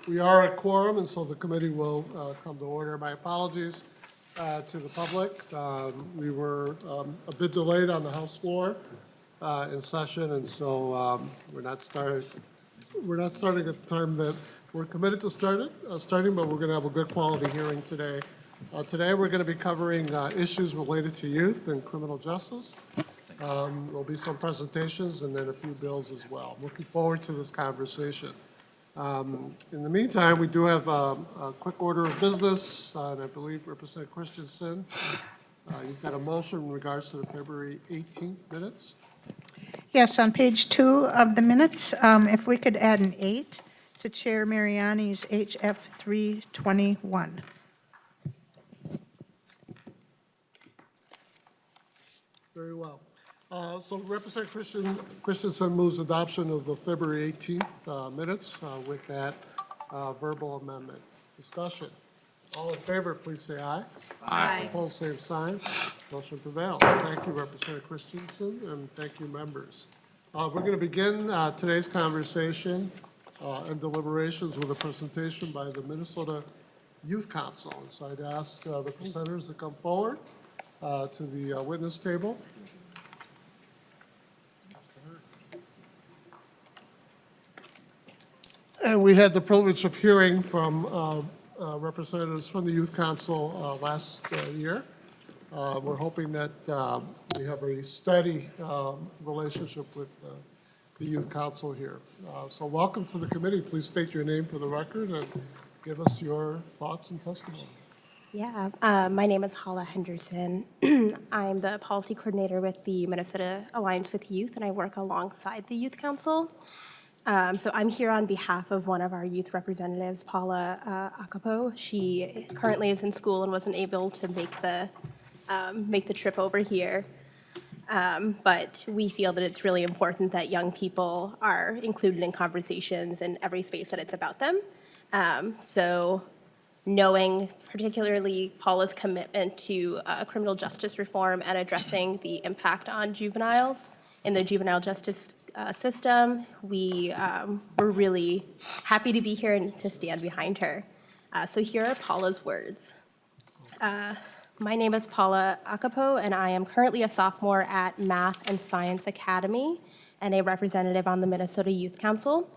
We are at quorum, and so the committee will come to order. My apologies to the public. We were a bit delayed on the House floor in session, and so we're not starting at the time that we're committed to starting, but we're going to have a good quality hearing today. Today we're going to be covering issues related to youth and criminal justice. There'll be some presentations and then a few bills as well. Looking forward to this conversation. In the meantime, we do have a quick order of business, and I believe Representative Christensen, you've got a motion in regards to the February 18th minutes. Yes, on page 2 of the minutes, if we could add an 8 to Chair Mariani's HF 321. Very well. So Representative Christensen moves adoption of the February 18th minutes with that verbal amendment. Discussion. All in favor, please say aye. Aye. Opposed, same sign. Motion prevails. Thank you, Representative Christensen, and thank you, members. We're going to begin today's conversation and deliberations with a presentation by the Minnesota Youth Council. And so I'd ask the presenters to come forward to the witness table. And we had the privilege of hearing from representatives from the Youth Council last year. We're hoping that we have a steady relationship with the Youth Council here. So welcome to the committee. Please state your name for the record and give us your thoughts and testimony. Yeah, my name is Hala Henderson. I'm the policy coordinator with the Minnesota Alliance with Youth, and I work alongside the Youth Council. So I'm here on behalf of one of our youth representatives, Paula Akapo. She currently is in school and wasn't able to make the trip over here. But we feel that it's really important that young people are included in conversations in every space that it's about them. So knowing particularly Paula's commitment to criminal justice reform and addressing the impact on juveniles in the juvenile justice system, we're really happy to be here and to stand behind her. So here are Paula's words. My name is Paula Akapo, and I am currently a sophomore at Math and Science Academy and a representative on the Minnesota Youth Council.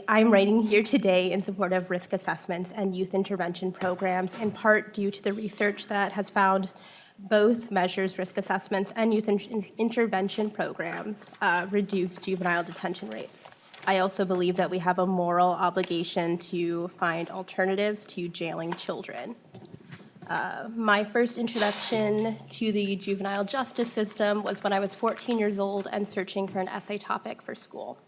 I'm writing here today in support of risk assessments and youth intervention programs, in part due to the research that has found both measures, risk assessments and youth intervention programs, reduce juvenile detention rates. I also believe that we have a moral obligation to find alternatives to jailing children. My first introduction to the juvenile justice system was when I was 14 years old and searching for an essay topic for school.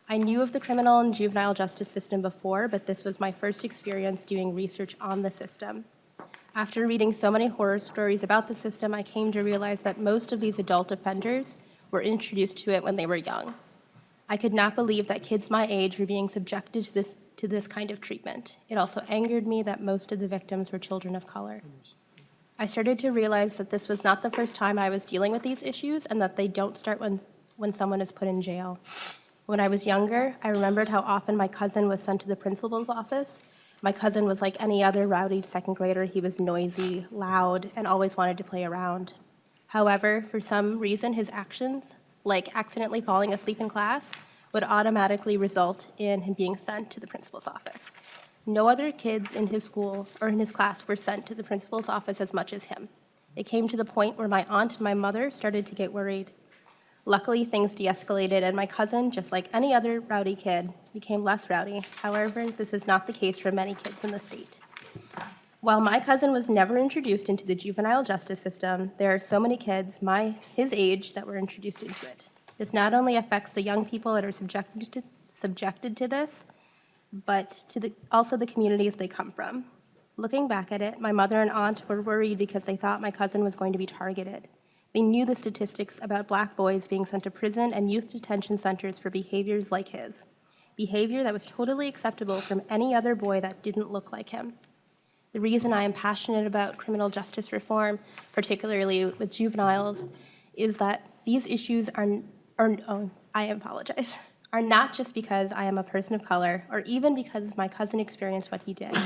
I knew of the criminal and juvenile justice system before, but this was my first experience doing research on the system. After reading so many horror stories about the system, I came to realize that most of these adult offenders were introduced to it when they were young. I could not believe that kids my age were being subjected to this kind of treatment. It also angered me that most of the victims were children of color. I started to realize that this was not the first time I was dealing with these issues and that they don't start when someone is put in jail. When I was younger, I remembered how often my cousin was sent to the principal's office. My cousin was like any other rowdy second grader. He was noisy, loud, and always wanted to play around. However, for some reason, his actions, like accidentally falling asleep in class, would automatically result in him being sent to the principal's office. No other kids in his school or in his class were sent to the principal's office as much as him. It came to the point where my aunt and my mother started to get worried. Luckily, things de-escalated, and my cousin, just like any other rowdy kid, became less rowdy. However, this is not the case for many kids in the state. While my cousin was never introduced into the juvenile justice system, there are so many kids his age that were introduced into it. This not only affects the young people that are subjected to this, but also the communities they come from. Looking back at it, my mother and aunt were worried because they thought my cousin was going to be targeted. They knew the statistics about Black boys being sent to prison and youth detention centers for behaviors like his, behavior that was totally acceptable from any other boy that didn't look like him. The reason I am passionate about criminal justice reform, particularly with juveniles, is that these issues are are not just because I am a person of color or even because my cousin experienced what he did.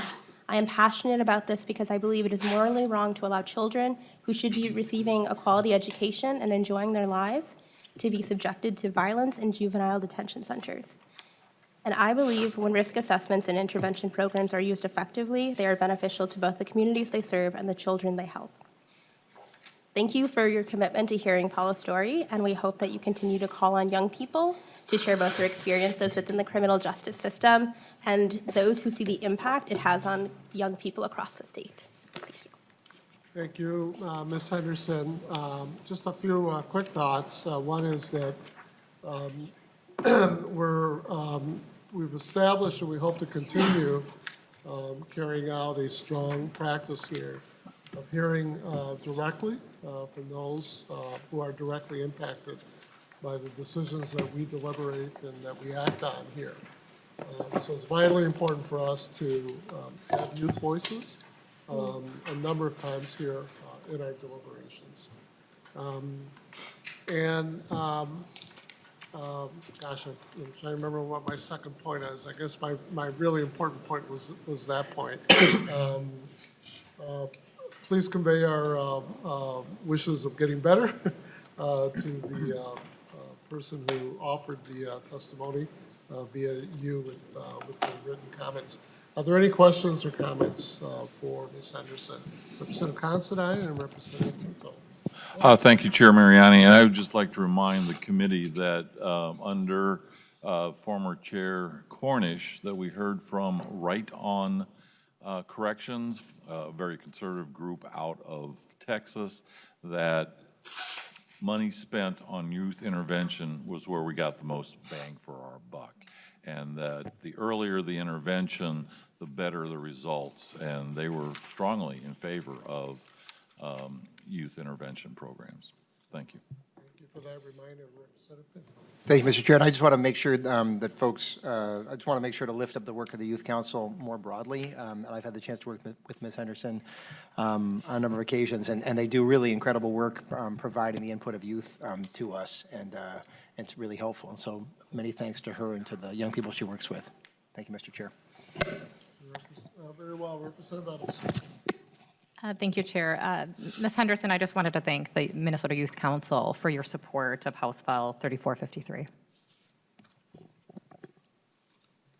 I am passionate about this because I believe it is morally wrong to allow children who should be receiving a quality education and enjoying their lives to be subjected to violence in juvenile detention centers. And I believe when risk assessments and intervention programs are used effectively, they are beneficial to both the communities they serve and the children they help. Thank you for your commitment to hearing Paula's story, and we hope that you continue to call on young people to share both their experiences within the criminal justice system and those who see the impact it has on young people across the state. Thank you. Thank you, Ms. Henderson. Just a few quick thoughts. One is that we've established and we hope to continue carrying out a strong practice here of hearing directly from those who are directly impacted by the decisions that we deliberate and that we act on here. So it's vitally important for us to have youth voices a number of times here in our deliberations. Gosh, I'm trying to remember what my second point is. I guess my really important point was that point. Please convey our wishes of getting better to the person who offered the testimony via you with the written comments. Are there any questions or comments for Ms. Henderson? Representative Considine and Representative Pinto. Thank you, Chair Mariani. And I would just like to remind the committee that under former Chair Cornish, that we heard from Right On Corrections, a very conservative group out of Texas, that money spent on youth intervention was where we got the most bang for our buck. And that the earlier the intervention, the better the results. And they were strongly in favor of youth intervention programs. Thank you. Thank you for that reminder, Representative Pinto. Thank you, Mr. Chair. And I just want to make sure that folks, I just want to make sure to lift up the work of the Youth Council more broadly. And I've had the chance to work with Ms. Henderson on a number of occasions, and they do really incredible work providing the input of youth to us, and it's really helpful. And so many thanks to her and to the young people she works with. Thank you, Mr. Chair. Very well, Representative Edelson. Thank you, Chair. Ms. Henderson, I just wanted to thank the Minnesota Youth Council for your support of House File 3453.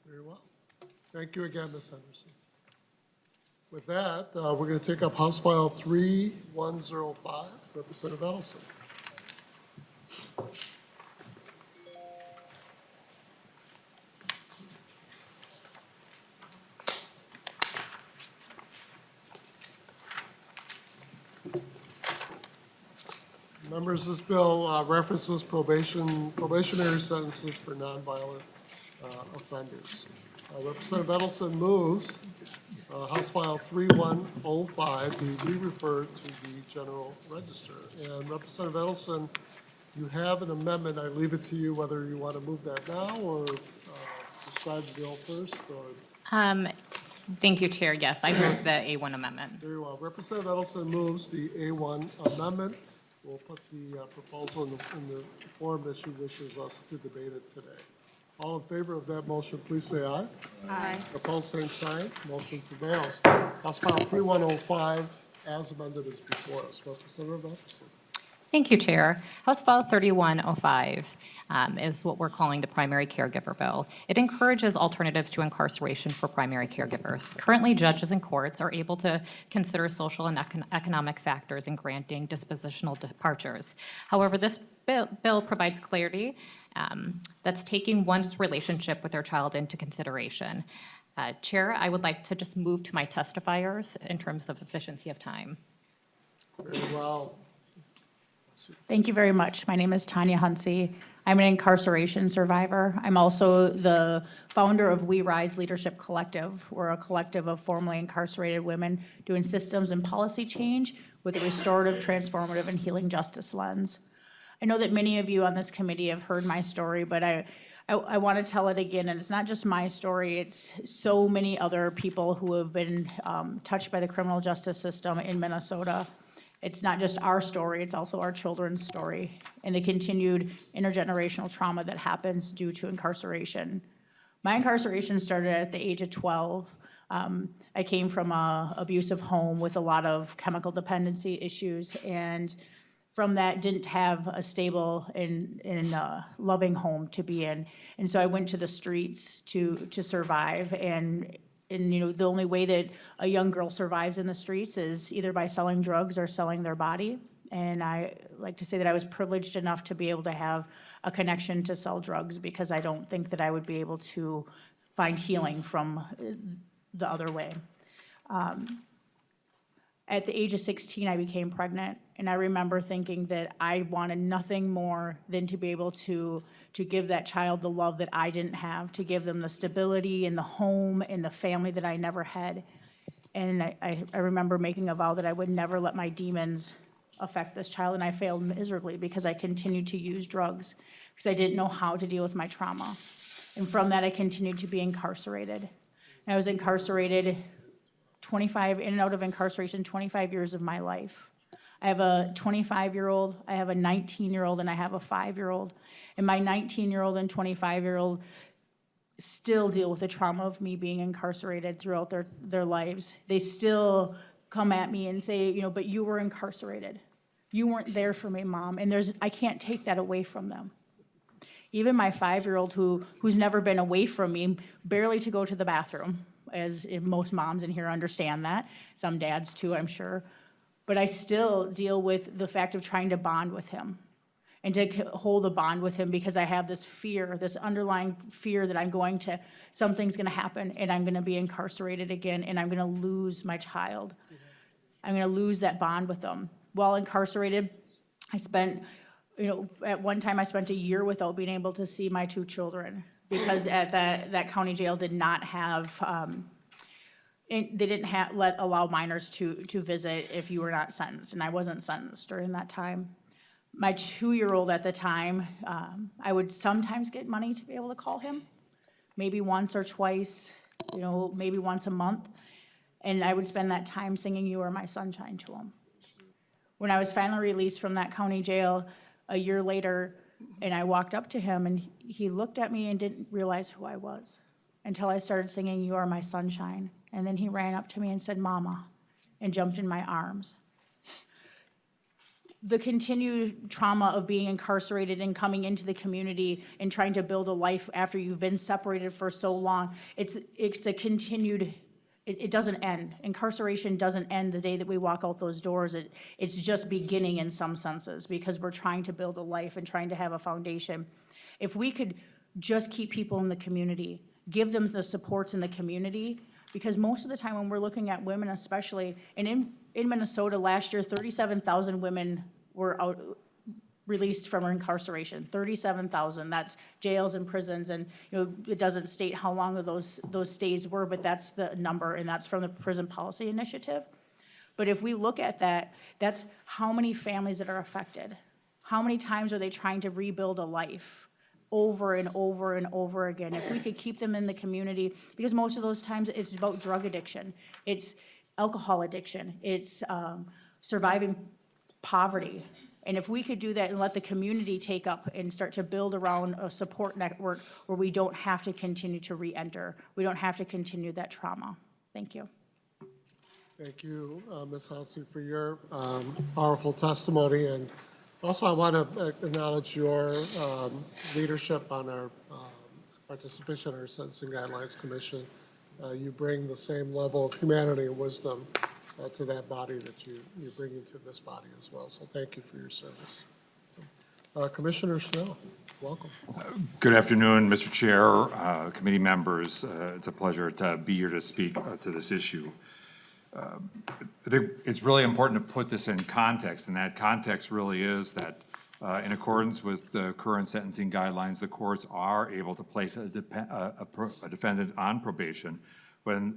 Very well. Thank you again, Ms. Henderson. With that, we're going to take up House File 3105, Representative Edelson. Members, this bill references probationary sentences for nonviolent offenders. Representative Edelson moves House File 3105 be re-referred to the General Register. And Representative Edelson, you have an amendment. I leave it to you whether you want to move that now or describe the bill first. Or... Thank you, Chair. Yes, I move the A1 amendment. Very well. Representative Edelson moves the A1 amendment. We'll put the proposal in the form that she wishes us to debate it today. All in favor of that motion, please say aye. Aye. Opposed, same sign. Motion prevails. House File 3105, as amended, is before us. Representative Edelson. Thank you, Chair. House File 3105 is what we're calling the primary caregiver bill. It encourages alternatives to incarceration for primary caregivers. Currently, judges and courts are able to consider social and economic factors in granting dispositional departures. However, this bill provides clarity that's taking one's relationship with their child into consideration. Chair, I would like to just move to my testifiers in terms of efficiency of time. Very well. Thank you very much. My name is Tanya Hunsey. I'm an incarceration survivor. I'm also the founder of We Rise Leadership Collective. We're a collective of formerly incarcerated women doing systems and policy change with a restorative, transformative, and healing justice lens. I know that many of you on this committee have heard my story, but I want to tell it again, and it's not just my story, it's so many other people who have been touched by the criminal justice system in Minnesota. It's not just our story, it's also our children's story and the continued intergenerational trauma that happens due to incarceration. My incarceration started at the age of 12. I came from an abusive home with a lot of chemical dependency issues, and from that didn't have a stable and loving home to be in. And so I went to the streets to survive, and you know, the only way that a young girl survives in the streets is either by selling drugs or selling their body. And I like to say that I was privileged enough to be able to have a connection to sell drugs, because I don't think that I would be able to find healing from the other way. At the age of 16, I became pregnant, and I remember thinking that I wanted nothing more than to be able to give that child the love that I didn't have, to give them the stability and the home and the family that I never had. And I remember making a vow that I would never let my demons affect this child, and I failed miserably because I continued to use drugs because I didn't know how to deal with my trauma. And from that, I continued to be incarcerated. And I was incarcerated 25, in and out of incarceration, 25 years of my life. I have a 25-year-old, I have a 19-year-old, and I have a 5-year-old. And my 19-year-old and 25-year-old still deal with the trauma of me being incarcerated throughout their lives. They still come at me and say, you know, but you were incarcerated. You weren't there for me, Mom. And I can't take that away from them. Even my 5-year-old who's never been away from me, barely to go to the bathroom, as if most moms in here understand that. Some dads too, I'm sure. But I still deal with the fact of trying to bond with him and to hold a bond with him, because I have this fear, this underlying fear that something's gonna happen and I'm gonna be incarcerated again and I'm gonna lose my child. I'm gonna lose that bond with them. While incarcerated, I spent, you know, at one time I spent a year without being able to see my 2 children, because at that county jail did not have, they didn't allow minors to visit if you were not sentenced, and I wasn't sentenced during that time. My 2-year-old at the time, I would sometimes get money to be able to call him, maybe once or twice, you know, maybe once a month, and I would spend that time singing "You Are My Sunshine" to him. When I was finally released from that county jail a year later, and I walked up to him, and he looked at me and didn't realize who I was until I started singing "You Are My Sunshine." And then he ran up to me and said, "Mama," and jumped in my arms. The continued trauma of being incarcerated and coming into the community and trying to build a life after you've been separated for so long, it's a continued, it doesn't end. Incarceration doesn't end the day that we walk out those doors. It's just beginning in some senses, because we're trying to build a life and trying to have a foundation. If we could just keep people in the community, give them the supports in the community, because most of the time when we're looking at women especially, and in Minnesota last year, 37,000 women were released from incarceration. 37,000. That's jails and prisons, and you know, it doesn't state how long of those stays were, but that's the number, and that's from the Prison Policy Initiative. But if we look at that, that's how many families that are affected. How many times are they trying to rebuild a life over and over and over again? If we could keep them in the community, because most of those times it's about drug addiction, it's alcohol addiction, it's surviving poverty. And if we could do that and let the community take up and start to build around a support network where we don't have to continue to re-enter, we don't have to continue that trauma. Thank you. Thank you, Ms. Hansen, for your powerful testimony. And also, I want to acknowledge your leadership on our participation in our Sentencing Guidelines Commission. You bring the same level of humanity and wisdom to that body that you bring into this body as well. So thank you for your service. Commissioner Schnell, welcome. Good afternoon, Mr. Chair, committee members. It's a pleasure to be here to speak to this issue. I think it's really important to put this in context, and that context really is that in accordance with the current sentencing guidelines, the courts are able to place a defendant on probation when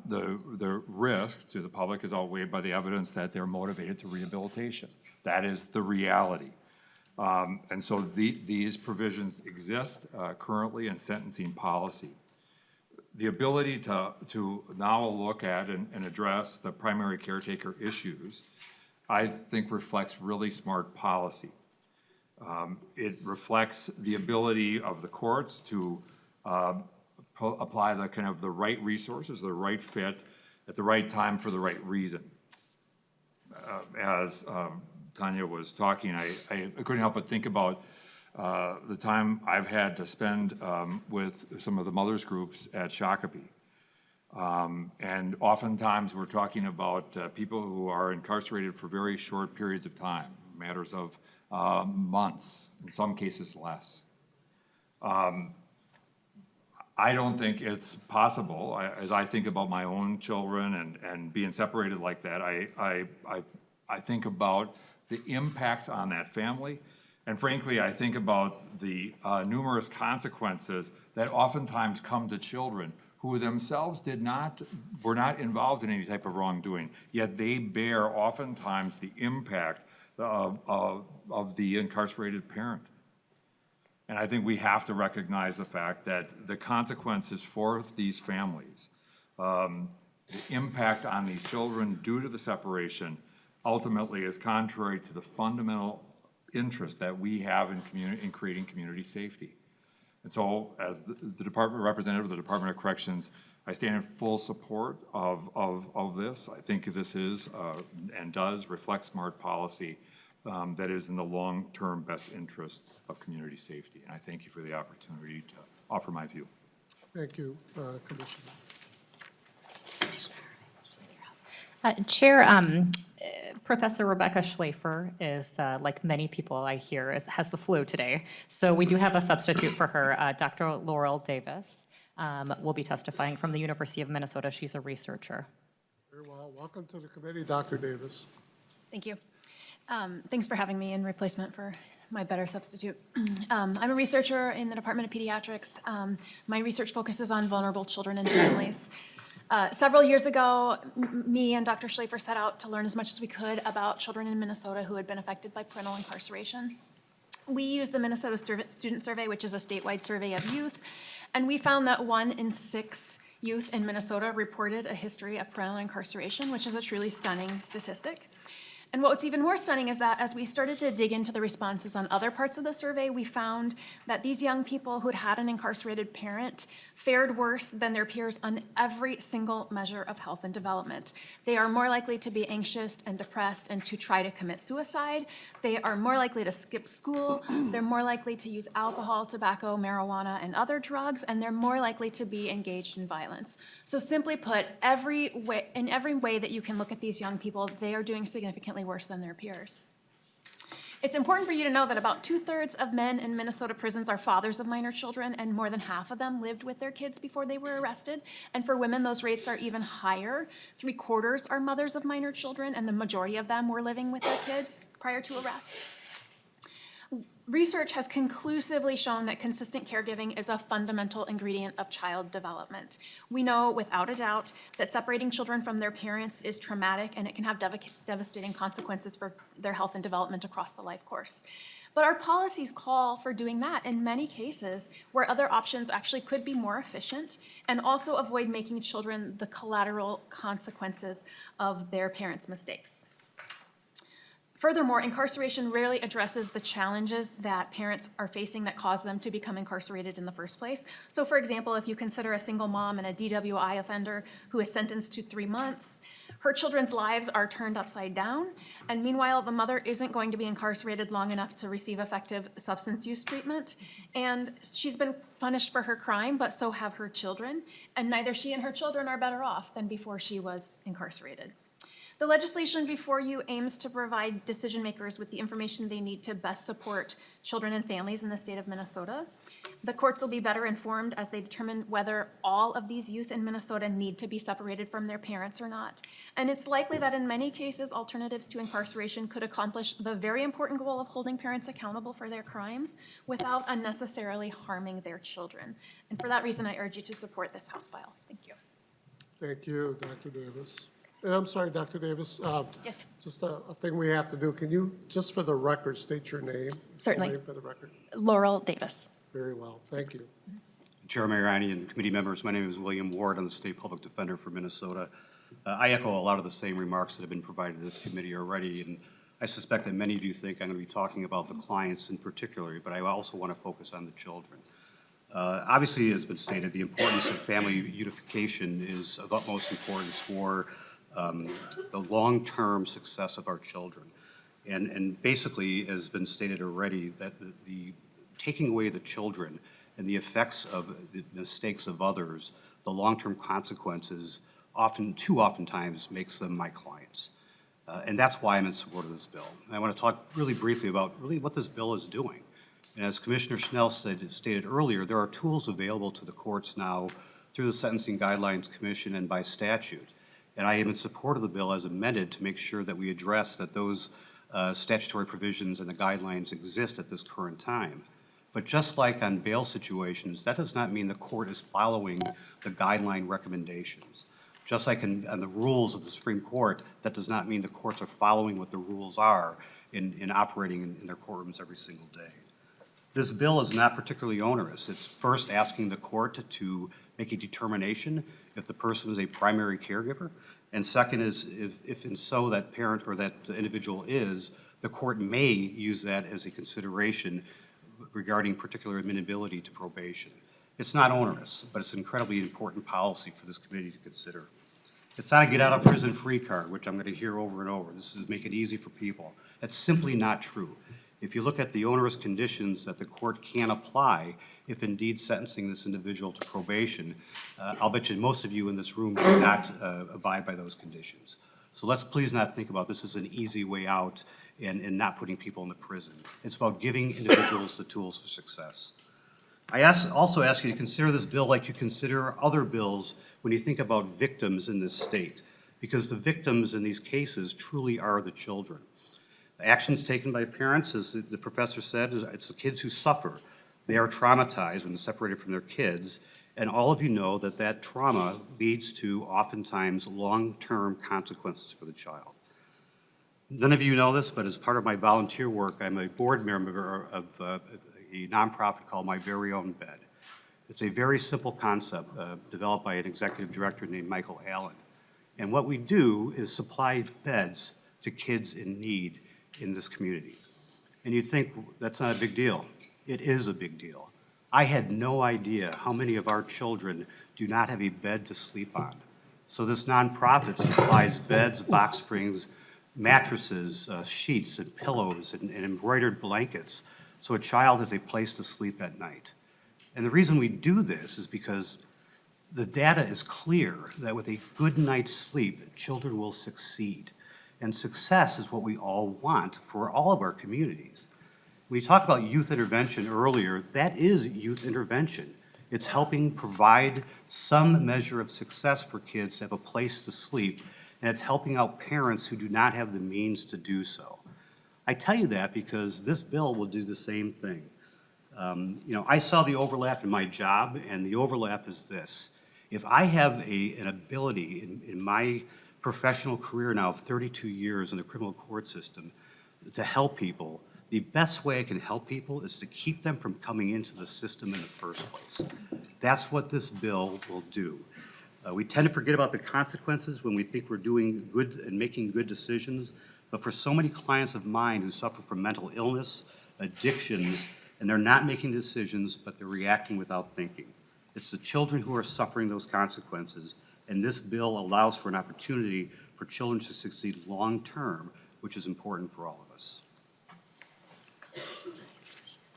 the risk to the public is outweighed by the evidence that they're motivated to rehabilitation. That is the reality. And so these provisions exist currently in sentencing policy. The ability to now look at and address the primary caretaker issues I think reflects really smart policy. It reflects the ability of the courts to apply the kind of the right resources, the right fit, at the right time for the right reason. As Tanya was talking, I couldn't help but think about the time I've had to spend with some of the mothers groups at Shakopee. And oftentimes we're talking about people who are incarcerated for very short periods of time, matters of months, in some cases less. I don't think it's possible, as I think about my own children and being separated like that, I think about the impacts on that family. And frankly, I think about the numerous consequences that oftentimes come to children who themselves were not involved in any type of wrongdoing, yet they bear oftentimes the impact of the incarcerated parent. And I think we have to recognize the fact that the consequences for these families, the impact on these children due to the separation, ultimately is contrary to the fundamental interest that we have in creating community safety. And so, as the department representative of the Department of Corrections, I stand in full support of this. I think this is and does reflect smart policy that is in the long-term best interest of community safety. And I thank you for the opportunity to offer my view. Thank you, Commissioner. Chair, Professor Rebecca Schlafer is, like many people I hear, has the flu today. So we do have a substitute for her. Dr. Laurel Davis will be testifying from the University of Minnesota. She's a researcher. Very well. Welcome to the committee, Dr. Davis. Thank you. Thanks for having me in replacement for my better substitute. I'm a researcher in the Department of Pediatrics. My research focuses on vulnerable children and families. Several years ago, me and Dr. Schlafer set out to learn as much as we could about children in Minnesota who had been affected by parental incarceration. We used the Minnesota Student Survey, which is a statewide survey of youth, and we found that 1 in 6 youth in Minnesota reported a history of parental incarceration, which is a truly stunning statistic. And what's even more stunning is that as we started to dig into the responses on other parts of the survey, we found that these young people who'd had an incarcerated parent fared worse than their peers on every single measure of health and development. They are more likely to be anxious and depressed and to try to commit suicide. They are more likely to skip school. They're more likely to use alcohol, tobacco, marijuana, and other drugs, and they're more likely to be engaged in violence. So simply put, in every way that you can look at these young people, they are doing significantly worse than their peers. It's important for you to know that about 2/3 of men in Minnesota prisons are fathers of minor children, and more than half of them lived with their kids before they were arrested. And for women, those rates are even higher. 3/4 are mothers of minor children, and the majority of them were living with their kids prior to arrest. Research has conclusively shown that consistent caregiving is a fundamental ingredient of child development. We know without a doubt that separating children from their parents is traumatic and it can have devastating consequences for their health and development across the life course. But our policies call for doing that in many cases where other options actually could be more efficient and also avoid making children the collateral consequences of their parents' mistakes. Furthermore, incarceration rarely addresses the challenges that parents are facing that cause them to become incarcerated in the first place. So for example, if you consider a single mom and a DWI offender who is sentenced to 3 months, her children's lives are turned upside down, and meanwhile, the mother isn't going to be incarcerated long enough to receive effective substance use treatment, and she's been punished for her crime, but so have her children, and neither she and her children are better off than before she was incarcerated. The legislation before you aims to provide decision makers with the information they need to best support children and families in the state of Minnesota. The courts will be better informed as they determine whether all of these youth in Minnesota need to be separated from their parents or not. And it's likely that in many cases, alternatives to incarceration could accomplish the very important goal of holding parents accountable for their crimes without unnecessarily harming their children. And for that reason, I urge you to support this House file. Thank you. Thank you, Dr. Davis. And I'm sorry, Dr. Davis. Yes. Just a thing we have to do. Can you, just for the record, state your name? Certainly. Name for the record. Laurel Davis. Very well. Thank you. Chair Mariani and committee members, my name is William Ward. I'm the State Public Defender for Minnesota. I echo a lot of the same remarks that have been provided to this committee already, and I suspect that many of you think I'm going to be talking about the clients in particular, but I also want to focus on the children. Obviously, as has been stated, the importance of family unification is of utmost importance for the long-term success of our children. And basically, as has been stated already, that the taking away the children and the effects of the mistakes of others, the long-term consequences, too oftentimes makes them my clients. And that's why I'm in support of this bill. And I want to talk really briefly about really what this bill is doing. And as Commissioner Schnell stated earlier, there are tools available to the courts now through the Sentencing Guidelines Commission and by statute. And I am in support of the bill as amended to make sure that we address that those statutory provisions and the guidelines exist at this current time. But just like on bail situations, that does not mean the court is following the guideline recommendations. Just like on the rules of the Supreme Court, that does not mean the courts are following what the rules are in operating in their courtrooms every single day. This bill is not particularly onerous. It's first asking the court to make a determination if the person is a primary caregiver, and second is if and so that parent or that individual is, the court may use that as a consideration regarding particular admissibility to probation. It's not onerous, but it's an incredibly important policy for this committee to consider. It's not a get out of prison free card, which I'm going to hear over and over. This is make it easy for people. That's simply not true. If you look at the onerous conditions that the court can apply if indeed sentencing this individual to probation, I'll bet you most of you in this room do not abide by those conditions. So let's please not think about this as an easy way out and not putting people into prison. It's about giving individuals the tools for success. I also ask you to consider this bill like you consider other bills when you think about victims in this state, because the victims in these cases truly are the children. The actions taken by parents, as the professor said, it's the kids who suffer. They are traumatized when they're separated from their kids, and all of you know that that trauma leads to oftentimes long-term consequences for the child. None of you know this, but as part of my volunteer work, I'm a board member of a nonprofit called My Very Own Bed. It's a very simple concept developed by an executive director named Michael Allen. And what we do is supply beds to kids in need in this community. And you'd think that's not a big deal. It is a big deal. I had no idea how many of our children do not have a bed to sleep on. So this nonprofit supplies beds, box springs, mattresses, sheets, and pillows, and embroidered blankets, so a child has a place to sleep at night. And the reason we do this is because the data is clear that with a good night's sleep, children will succeed. And success is what we all want for all of our communities. We talked about youth intervention earlier. That is youth intervention. It's helping provide some measure of success for kids to have a place to sleep, and it's helping out parents who do not have the means to do so. I tell you that because this bill will do the same thing. I saw the overlap in my job, and the overlap is this. If I have an ability in my professional career now of 32 years in the criminal court system to help people, the best way I can help people is to keep them from coming into the system in the first place. That's what this bill will do. We tend to forget about the consequences when we think we're doing good and making good decisions, but for so many clients of mine who suffer from mental illness, addictions, and they're not making decisions, but they're reacting without thinking. It's the children who are suffering those consequences, and this bill allows for an opportunity for children to succeed long-term, which is important for all of us.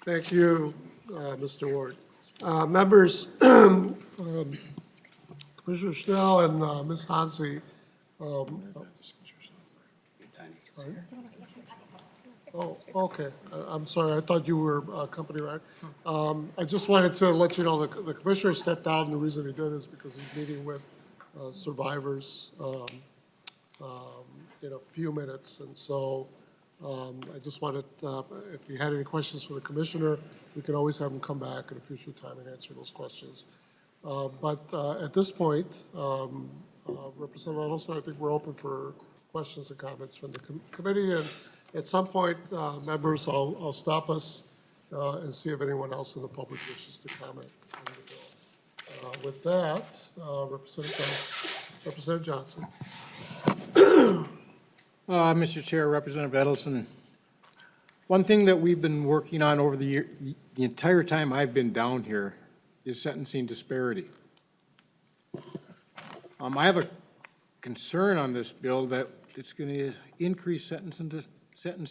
Thank you, Mr. Ward. Members, Commissioner Schnell and Ms. Hansi. Oh, okay. I'm sorry. I thought you were company rep. I just wanted to let you know the commissioner stepped out, and the reason he did is because he's meeting with survivors in a few minutes. And so I just wanted, if you had any questions for the commissioner, we can always have him come back at a future time and answer those questions. But at this point, Representative Edelson, I think we're open for questions and comments from the committee. And at some point, members, I'll stop us and see if anyone else in the public wishes to comment on the bill. With that, Representative Representative Johnson. Mr. Chair, Representative Edelson, one thing that we've been working on over the year, the entire time I've been down here, is sentencing disparity. I have a concern on this bill that it's going to increase sentence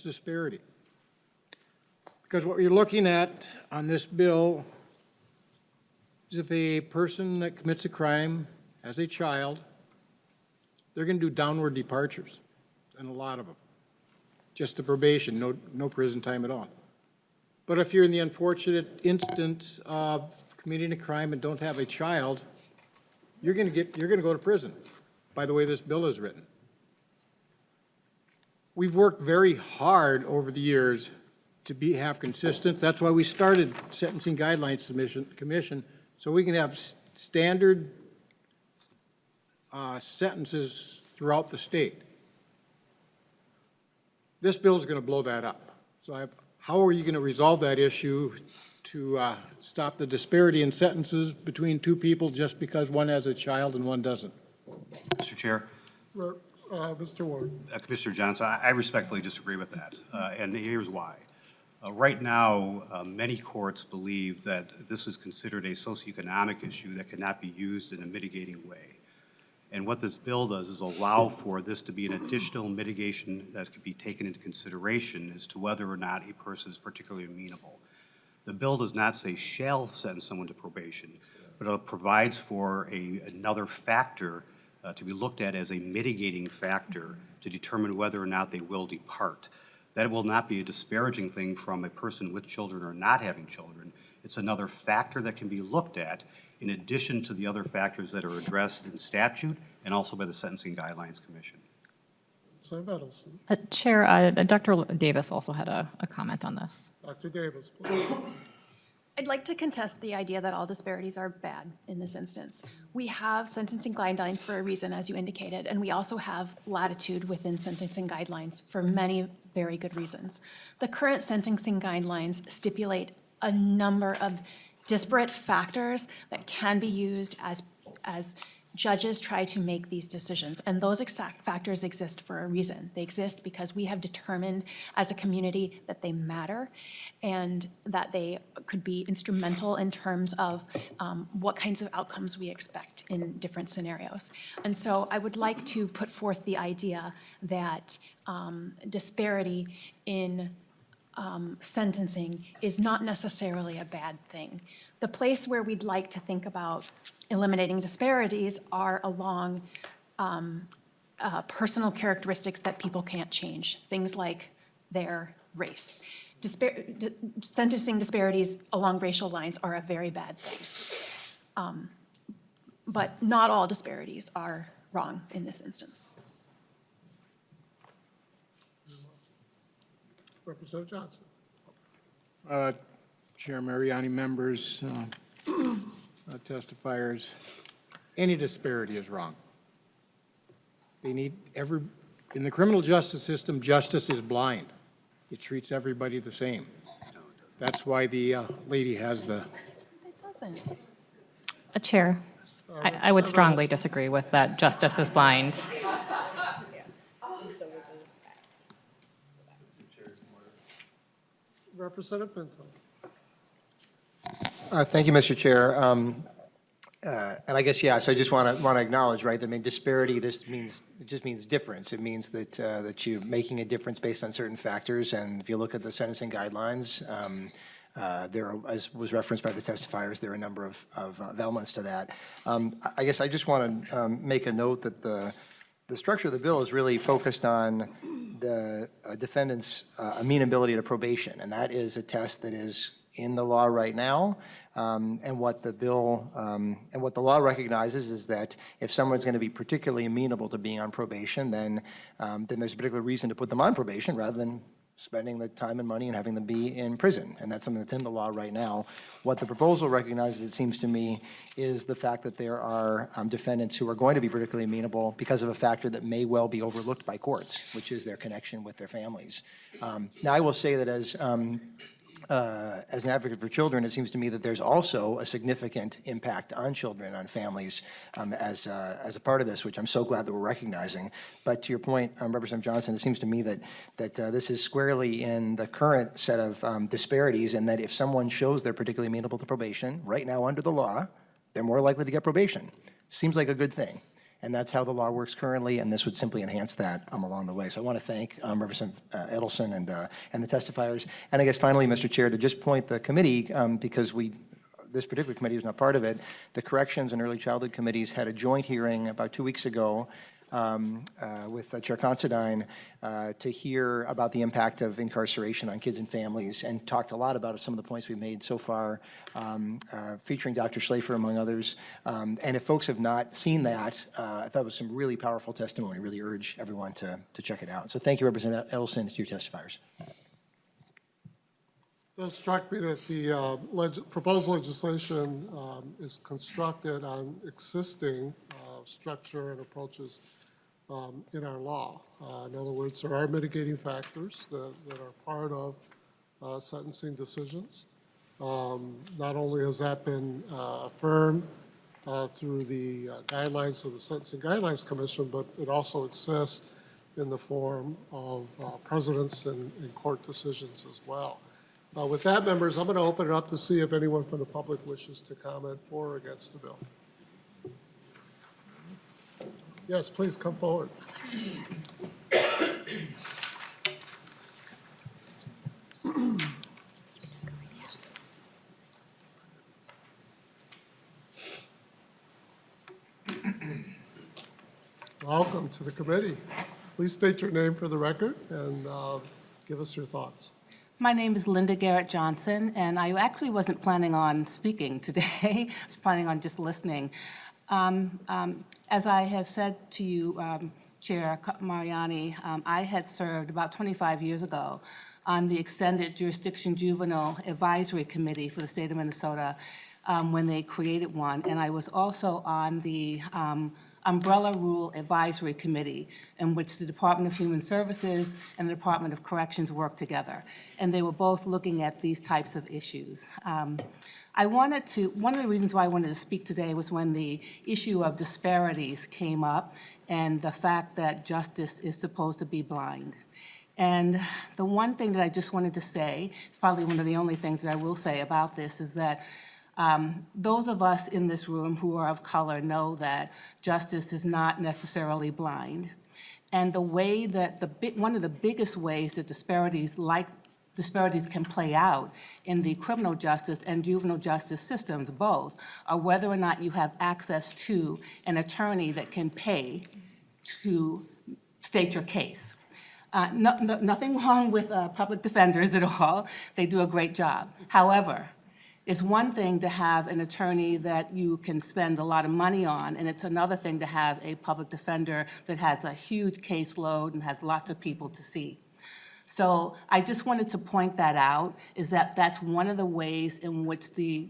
disparity. Because what you're looking at on this bill is if a person that commits a crime as a child, they're going to do downward departures, and a lot of them. Just to probation, no prison time at all. But if you're in the unfortunate instance of committing a crime and don't have a child, you're going to go to prison, by the way this bill is written. We've worked very hard over the years to have consistent. That's why we started Sentencing Guidelines Commission, so we can have standard sentences throughout the state. This bill is going to blow that up. So how are you going to resolve that issue to stop the disparity in sentences between two people just because one has a child and one doesn't? Mr. Chair, Mr. Ward. Commissioner Johnson, I respectfully disagree with that, and here's why. Right now, many courts believe that this is considered a socioeconomic issue that cannot be used in a mitigating way. And what this bill does is allow for this to be an additional mitigation that could be taken into consideration as to whether or not a person is particularly amenable. The bill does not say shall sentence someone to probation, but it provides for another factor to be looked at as a mitigating factor to determine whether or not they will depart. That will not be a disparaging thing from a person with children or not having children. It's another factor that can be looked at in addition to the other factors that are addressed in statute and also by the Sentencing Guidelines Commission. Representative Edelson. Chair, Dr. Davis also had a comment on this. Dr. Davis, please. I'd like to contest the idea that all disparities are bad in this instance. We have sentencing guidelines for a reason, as you indicated, and we also have latitude within sentencing guidelines for many very good reasons. The current sentencing guidelines stipulate a number of disparate factors that can be used as judges try to make these decisions. And those exact factors exist for a reason. They exist because we have determined as a community that they matter and that they could be instrumental in terms of what kinds of outcomes we expect in different scenarios. And so I would like to put forth the idea that disparity in sentencing is not necessarily a bad thing. The place where we'd like to think about eliminating disparities are along personal characteristics that people can't change, things like their race. Sentencing disparities along racial lines are a very bad thing. But not all disparities are wrong in this instance. Representative Johnson. Chair Mariani, members, testifiers, any disparity is wrong. They need in the criminal justice system, justice is blind. It treats everybody the same. That's why the lady has the. It doesn't. Chair, I would strongly disagree with that justice is blind. Representative Pinto. Thank you, Mr. Chair. And I guess, yes, I just want to acknowledge, right, that, I mean, disparity, it just means difference. It means that you're making a difference based on certain factors. And if you look at the sentencing guidelines, there are, as was referenced by the testifiers, there are a number of elements to that. I guess I just want to make a note that the structure of the bill is really focused on the defendant's amenability to probation. And that is a test that is in the law right now. And what the bill, and what the law recognizes is that if someone's going to be particularly amenable to being on probation, then there's a particular reason to put them on probation rather than spending the time and money and having them be in prison. And that's something that's in the law right now. What the proposal recognizes, it seems to me, is the fact that there are defendants who are going to be particularly amenable because of a factor that may well be overlooked by courts, which is their connection with their families. Now, I will say that as as an advocate for children, it seems to me that there's also a significant impact on children, on families, as a part of this, which I'm so glad that we're recognizing. But to your point, Representative Johnson, it seems to me that this is squarely in the current set of disparities, and that if someone shows they're particularly amenable to probation, right now under the law, they're more likely to get probation. Seems like a good thing. And that's how the law works currently, and this would simply enhance that along the way. So I want to thank Representative Edelson and the testifiers. And I guess finally, Mr. Chair, to just point the committee, because this particular committee was not part of it, the Corrections and Early Childhood Committees had a joint hearing about 2 weeks ago with Chair Considine to hear about the impact of incarceration on kids and families, and talked a lot about some of the points we've made so far, featuring Dr. Schlafer, among others. And if folks have not seen that, I thought it was some really powerful testimony. Really urge everyone to check it out. So thank you, Representative Edelson, to your testifiers. It struck me that the proposed legislation is constructed on existing structure and approaches in our law. In other words, there are mitigating factors that are part of sentencing decisions. Not only has that been affirmed through the guidelines of the Sentencing Guidelines Commission, but it also exists in the form of precedents and court decisions as well. With that, members, I'm going to open it up to see if anyone from the public wishes to comment for or against the bill. Yes, please come forward. Welcome to the committee. Please state your name for the record and give us your thoughts. My name is Linda Garrett Johnson, and I actually wasn't planning on speaking today. I was planning on just listening. As I have said to you, Chair Mariani, I had served about 25 years ago on the Extended Jurisdiction Juvenile Advisory Committee for the state of Minnesota when they created one, and I was also on the Umbrella Rule Advisory Committee, in which the Department of Human Services and the Department of Corrections worked together, and they were both looking at these types of issues. one of the reasons why I wanted to speak today was when the issue of disparities came up and the fact that justice is supposed to be blind. And the one thing that I just wanted to say, it's probably one of the only things that I will say about this, is that those of us in this room who are of color know that justice is not necessarily blind. And the way that one of the biggest ways that disparities can play out in the criminal justice and juvenile justice systems both are whether or not you have access to an attorney that can pay to state your case. Nothing wrong with public defenders at all. They do a great job. However, it's one thing to have an attorney that you can spend a lot of money on, and it's another thing to have a public defender that has a huge caseload and has lots of people to see. So I just wanted to point that out, is that that's one of the ways in which the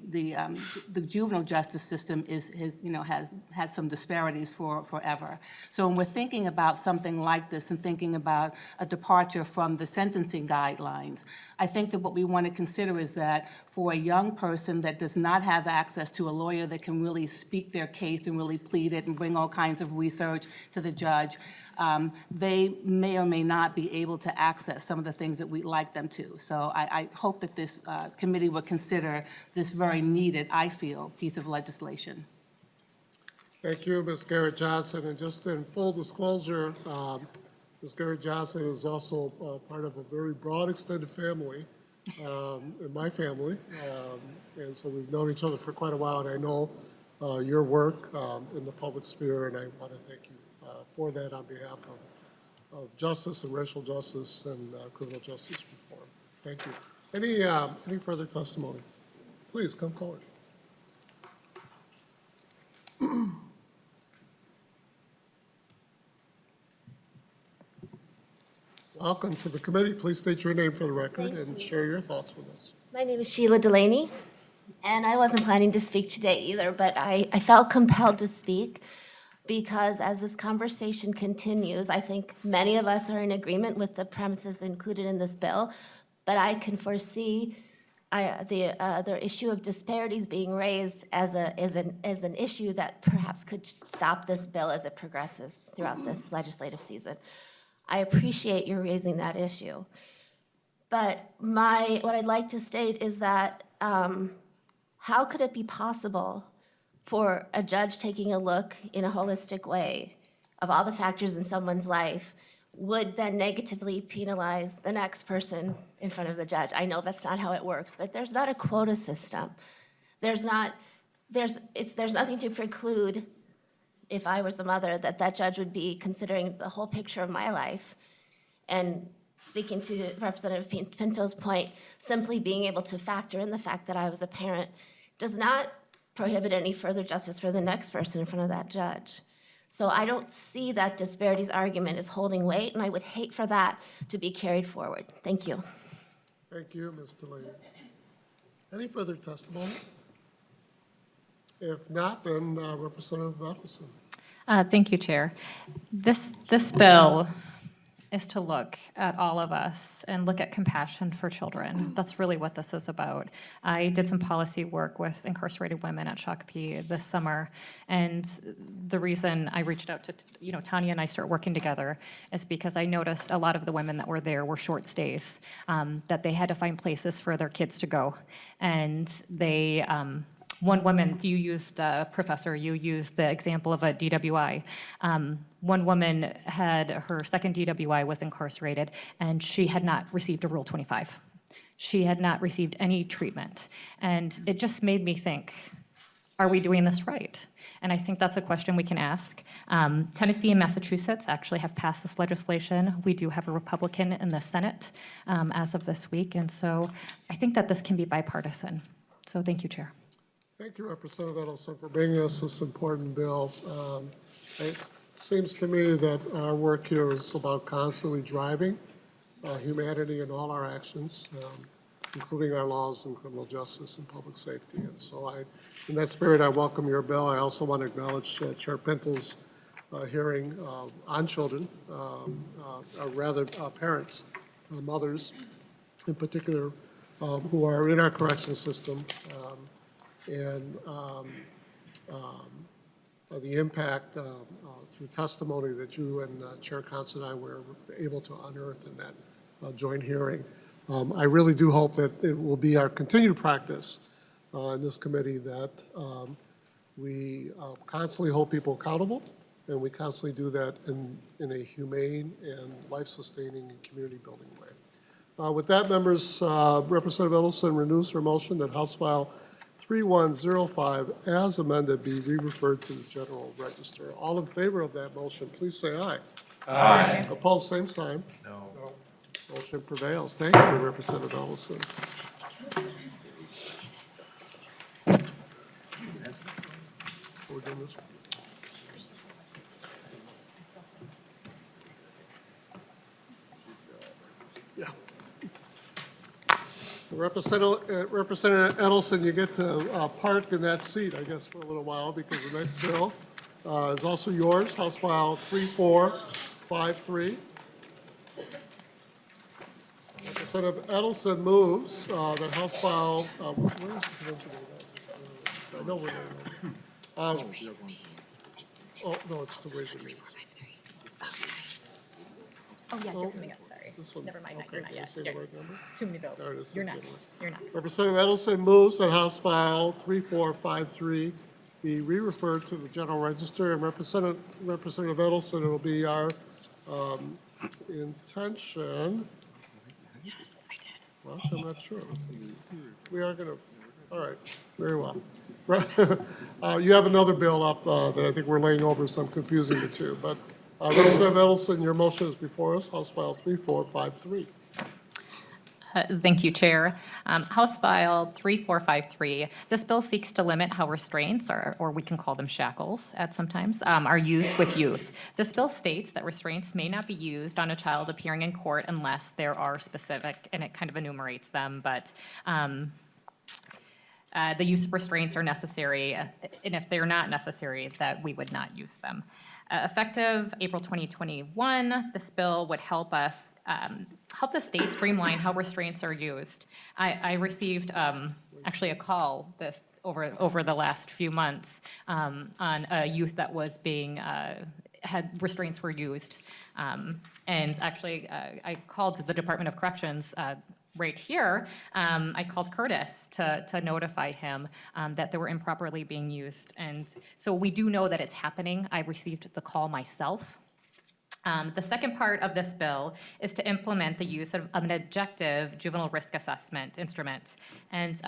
juvenile justice system has had some disparities forever. So when we're thinking about something like this and thinking about a departure from the sentencing guidelines, I think that what we want to consider is that for a young person that does not have access to a lawyer that can really speak their case and really plead it and bring all kinds of research to the judge, they may or may not be able to access some of the things that we'd like them to. So I hope that this committee would consider this very needed, I feel, piece of legislation. Thank you, Ms. Garrett Johnson. And just in full disclosure, Ms. Garrett Johnson is also part of a very broad extended family, in my family. And so we've known each other for quite a while, and I know your work in the public sphere, and I want to thank you for that on behalf of justice and racial justice and criminal justice reform. Thank you. Any further testimony? Please come forward. Welcome to the committee. Please state your name for the record and share your thoughts with us. My name is Sheila Delaney, and I wasn't planning to speak today either, but I felt compelled to speak because as this conversation continues, I think many of us are in agreement with the premises included in this bill, but I can foresee the issue of disparities being raised as an issue that perhaps could stop this bill as it progresses throughout this legislative season. I appreciate you raising that issue. But what I'd like to state is that how could it be possible for a judge taking a look in a holistic way of all the factors in someone's life would then negatively penalize the next person in front of the judge? I know that's not how it works, but there's not a quota system. There's nothing to preclude, if I was a mother, that judge would be considering the whole picture of my life. And speaking to Representative Pinto's point, simply being able to factor in the fact that I was a parent does not prohibit any further justice for the next person in front of that judge. So I don't see that disparities argument as holding weight, and I would hate for that to be carried forward. Thank you. Thank you, Ms. Delaney. Any further testimony? If not, then Representative Edelson. Thank you, Chair. This bill is to look at all of us and look at compassion for children. That's really what this is about. I did some policy work with incarcerated women at Shakopee this summer, and the reason I reached out to, Tanya and I started working together is because I noticed a lot of the women that were there were short stays, that they had to find places for their kids to go. And they, one woman, Professor, you used the example of a DWI. One woman had her second DWI was incarcerated, and she had not received a Rule 25. She had not received any treatment. And it just made me think, are we doing this right? And I think that's a question we can ask. Tennessee and Massachusetts actually have passed this legislation. We do have a Republican in the Senate as of this week, and so I think that this can be bipartisan. So thank you, Chair. Thank you, Representative Edelson, for bringing us this important bill. It seems to me that our work here is about constantly driving humanity in all our actions, including our laws and criminal justice and public safety. And so in that spirit, I welcome your bill. I also want to acknowledge Chair Pinto's hearing on children, parents, mothers in particular, who are in our correction system, and the impact through testimony that you and Chair Constance and I were able to unearth in that joint hearing. I really do hope that it will be our continued practice in this committee that we constantly hold people accountable, and we constantly do that in a humane and life-sustaining and community-building way. With that, members, Representative Edelson renews her motion that House File 3105 as amended be re-referred to the General Register. All in favor of that motion, please say aye. Aye. Opposed, same sign. No. Motion prevails. Thank you, Representative Edelson. We're doing this. Yeah. Representative Edelson, you get to park in that seat, I guess, for a little while, because the next bill is also yours, House File 3453. Representative Edelson moves that House File, where is the convention? I know where they are. Oh, no, it's the Ways and Means. Oh, yeah, you're coming up, sorry. This one. Never mind, Okay, you're not did I yet. say the right number? Too many bills. There it is. You're Okay. next, you're next. Representative Edelson moves that House File 3453 be re-referred to the General Register, and Representative Edelson, it'll be our intention. Yes, I did. Well, I'm not sure. We are going to, all right, very well. You have another bill up that I think we're laying over, so I'm confusing the two. But Representative Edelson, your motion is before us, House File 3453. Thank you, Chair. House File 3453. This bill seeks to limit how restraints, or we can call them shackles at sometimes, are used with youth. This bill states that restraints may not be used on a child appearing in court unless there are specific, and it kind of enumerates them, but The use of restraints are necessary, and if they're not necessary, that we would not use them. Effective April 2021, this bill would help us, help the state streamline how restraints are used. I received actually a call this over the last few months on a youth that was being, had restraints were used. And actually, I called the Department of Corrections right here. I called Curtis to notify him that they were improperly being used. And so we do know that it's happening. I received the call myself. The second part of this bill is to implement the use of an objective juvenile risk assessment instrument. And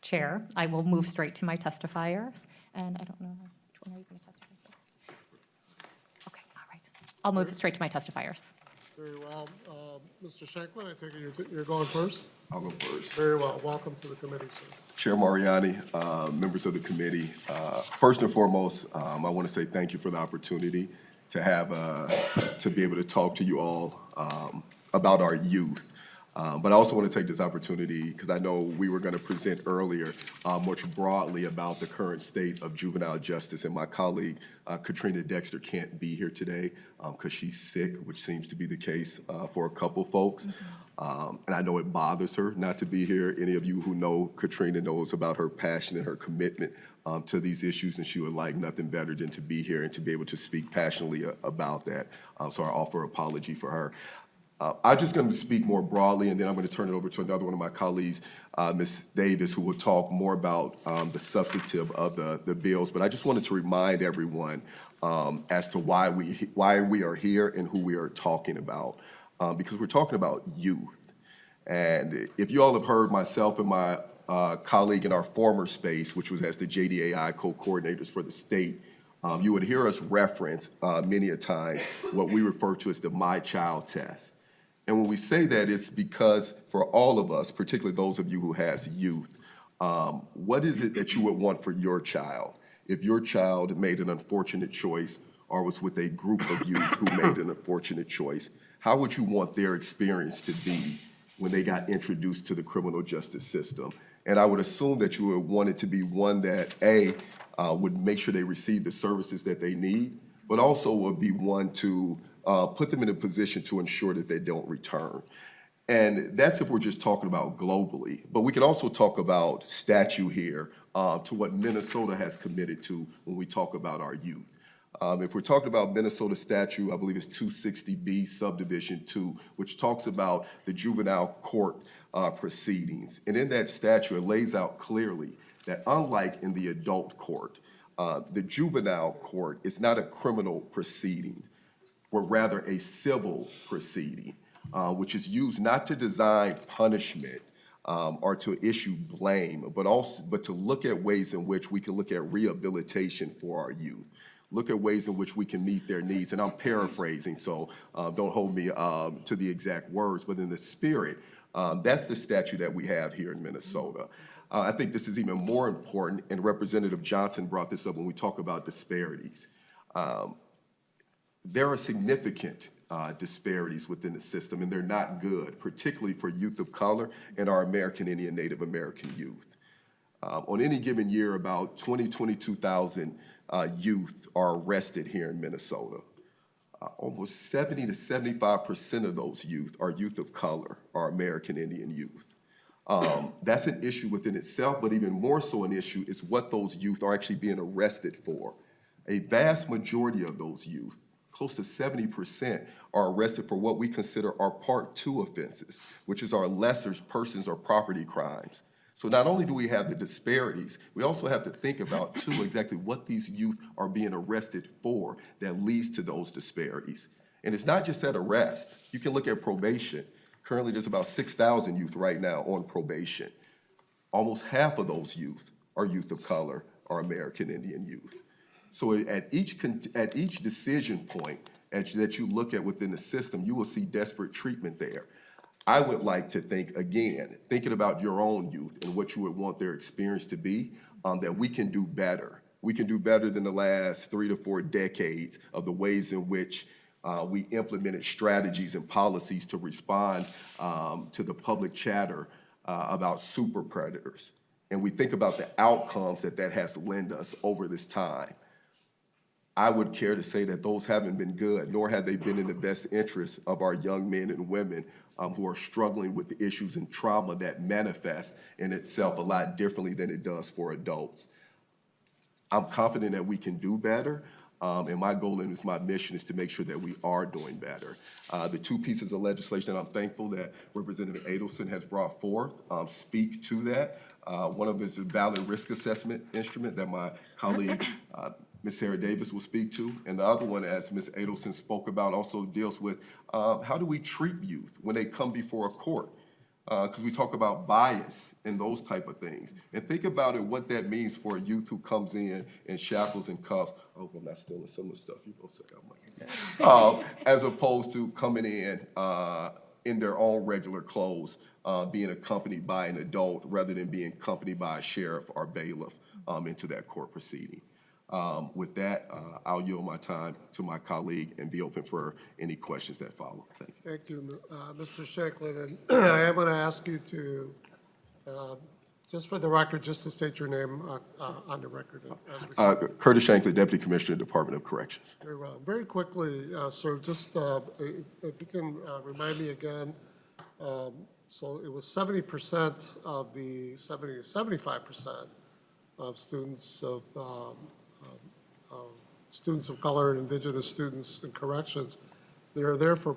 Chair, I will move straight to my testifiers. And I don't know, which one are you going to testify first? Okay, all right. I'll move straight to my testifiers. Very well. Mr. Shanklin, I take it you're going first? I'll go first. Very well. Welcome to the committee, sir. Chair Mariani, members of the committee, first and foremost, I want to say thank you for the opportunity to have, to be able to talk to you all about our youth. But I also want to take this opportunity, because I know we were going to present earlier much broadly about the current state of juvenile justice, and my colleague Katrina Dexter can't be here today because she's sick, which seems to be the case for a couple folks. And I know it bothers her not to be here. Any of you who know Katrina knows about her passion and her commitment to these issues, and she would like nothing better than to be here and to be able to speak passionately about that. So I offer apology for her. I'm just going to speak more broadly, and then I'm going to turn it over to another one of my colleagues, Ms. Davis, who will talk more about the substantive of the bills. But I just wanted to remind everyone as to why we are here and who we are talking about, because we're talking about youth. And if you all have heard myself and my colleague in our former space, which was as the JDAI co-coordinators for the state, you would hear us reference many a time what we refer to as the My Child test. And when we say that, it's because for all of us, particularly those of you who has youth, what is it that you would want for your child? If your child made an unfortunate choice or was with a group of youth who made an unfortunate choice, how would you want their experience to be when they got introduced to the criminal justice system? And I would assume that you would want it to be one that, A, would make sure they receive the services that they need, but also would be one to put them in a position to ensure that they don't return. And that's if we're just talking about globally. But we can also talk about statute here to what Minnesota has committed to when we talk about our youth. If we're talking about Minnesota statute, I believe it's 260B subdivision 2, which talks about the juvenile court proceedings. And in that statute, it lays out clearly that unlike in the adult court, the juvenile court is not a criminal proceeding, but rather a civil proceeding, which is used not to design punishment or to issue blame, but to look at ways in which we can look at rehabilitation for our youth, look at ways in which we can meet their needs. And I'm paraphrasing, so don't hold me to the exact words, but in the spirit, that's the statute that we have here in Minnesota. I think this is even more important, and Representative Johnson brought this up when we talk about disparities. There are significant disparities within the system, and they're not good, particularly for youth of color and our American Indian Native American youth. On any given year, about 22,000 youth are arrested here in Minnesota. Almost 70 to 75% of those youth are youth of color, or American Indian youth. That's an issue within itself, but even more so an issue is what those youth are actually being arrested for. A vast majority of those youth, close to 70%, are arrested for what we consider our Part 2 offenses, which is our lesser persons or property crimes. So not only do we have the disparities, we also have to think about, too, exactly what these youth are being arrested for that leads to those disparities. And it's not just at arrest. You can look at probation. Currently, there's about 6,000 youth right now on probation. Almost half of those youth are youth of color or American Indian youth. So at each decision point that you look at within the system, you will see desperate treatment there. I would like to think, again, thinking about your own youth and what you would want their experience to be, that we can do better. We can do better than the last 3 to 4 decades of the ways in which we implemented strategies and policies to respond to the public chatter about super predators, and we think about the outcomes that that has lent us over this time, I would care to say that those haven't been good, nor have they been in the best interest of our young men and women who are struggling with the issues and trauma that manifest in itself a lot differently than it does for adults. I'm confident that we can do better, and my goal and my mission is to make sure that we are doing better. The two pieces of legislation that I'm thankful that Representative Edelson has brought forth speak to that. One of them is the valid risk assessment instrument that my colleague, Ms. Sarah Davis, will speak to. And the other one, as Ms. Edelson spoke about, also deals with how do we treat youth when they come before a court? Because we talk about bias and those type of things. And think about it, what that means for a youth who comes in shackles and cuffs. I hope I'm not stealing some of the stuff you're gonna say. I'm like, as opposed to coming in their own regular clothes, being accompanied by an adult rather than being accompanied by a sheriff or bailiff into that court proceeding. With that, I'll yield my time to my colleague and be open for any questions that follow. Thank you. Thank you, Mr. Shanklin. And I am going to ask you to, just for the record, just to state your name on the record. As we Curtis Shanklin, Deputy Commissioner, Department of Corrections. Very well. Very quickly, sir, just if you can remind me again, so it was 70% of the 75% of students of color and indigenous students in corrections, they're there for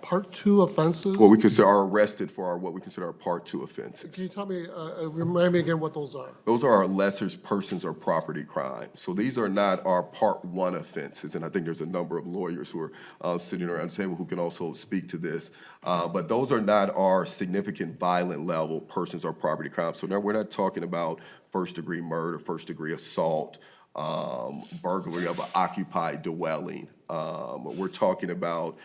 Part 2 offenses? What we consider are arrested for what we consider our Part 2 offenses. Can you tell me, remind me again what those are? Those are our lesser persons or property crimes. So these are not our Part 1 offenses, and I think there's a number of lawyers who are sitting around the table who can also speak to this. But those are not our significant violent level persons or property crimes. So now we're not talking about first-degree murder, first-degree assault, burglary of an occupied dwelling. We're talking about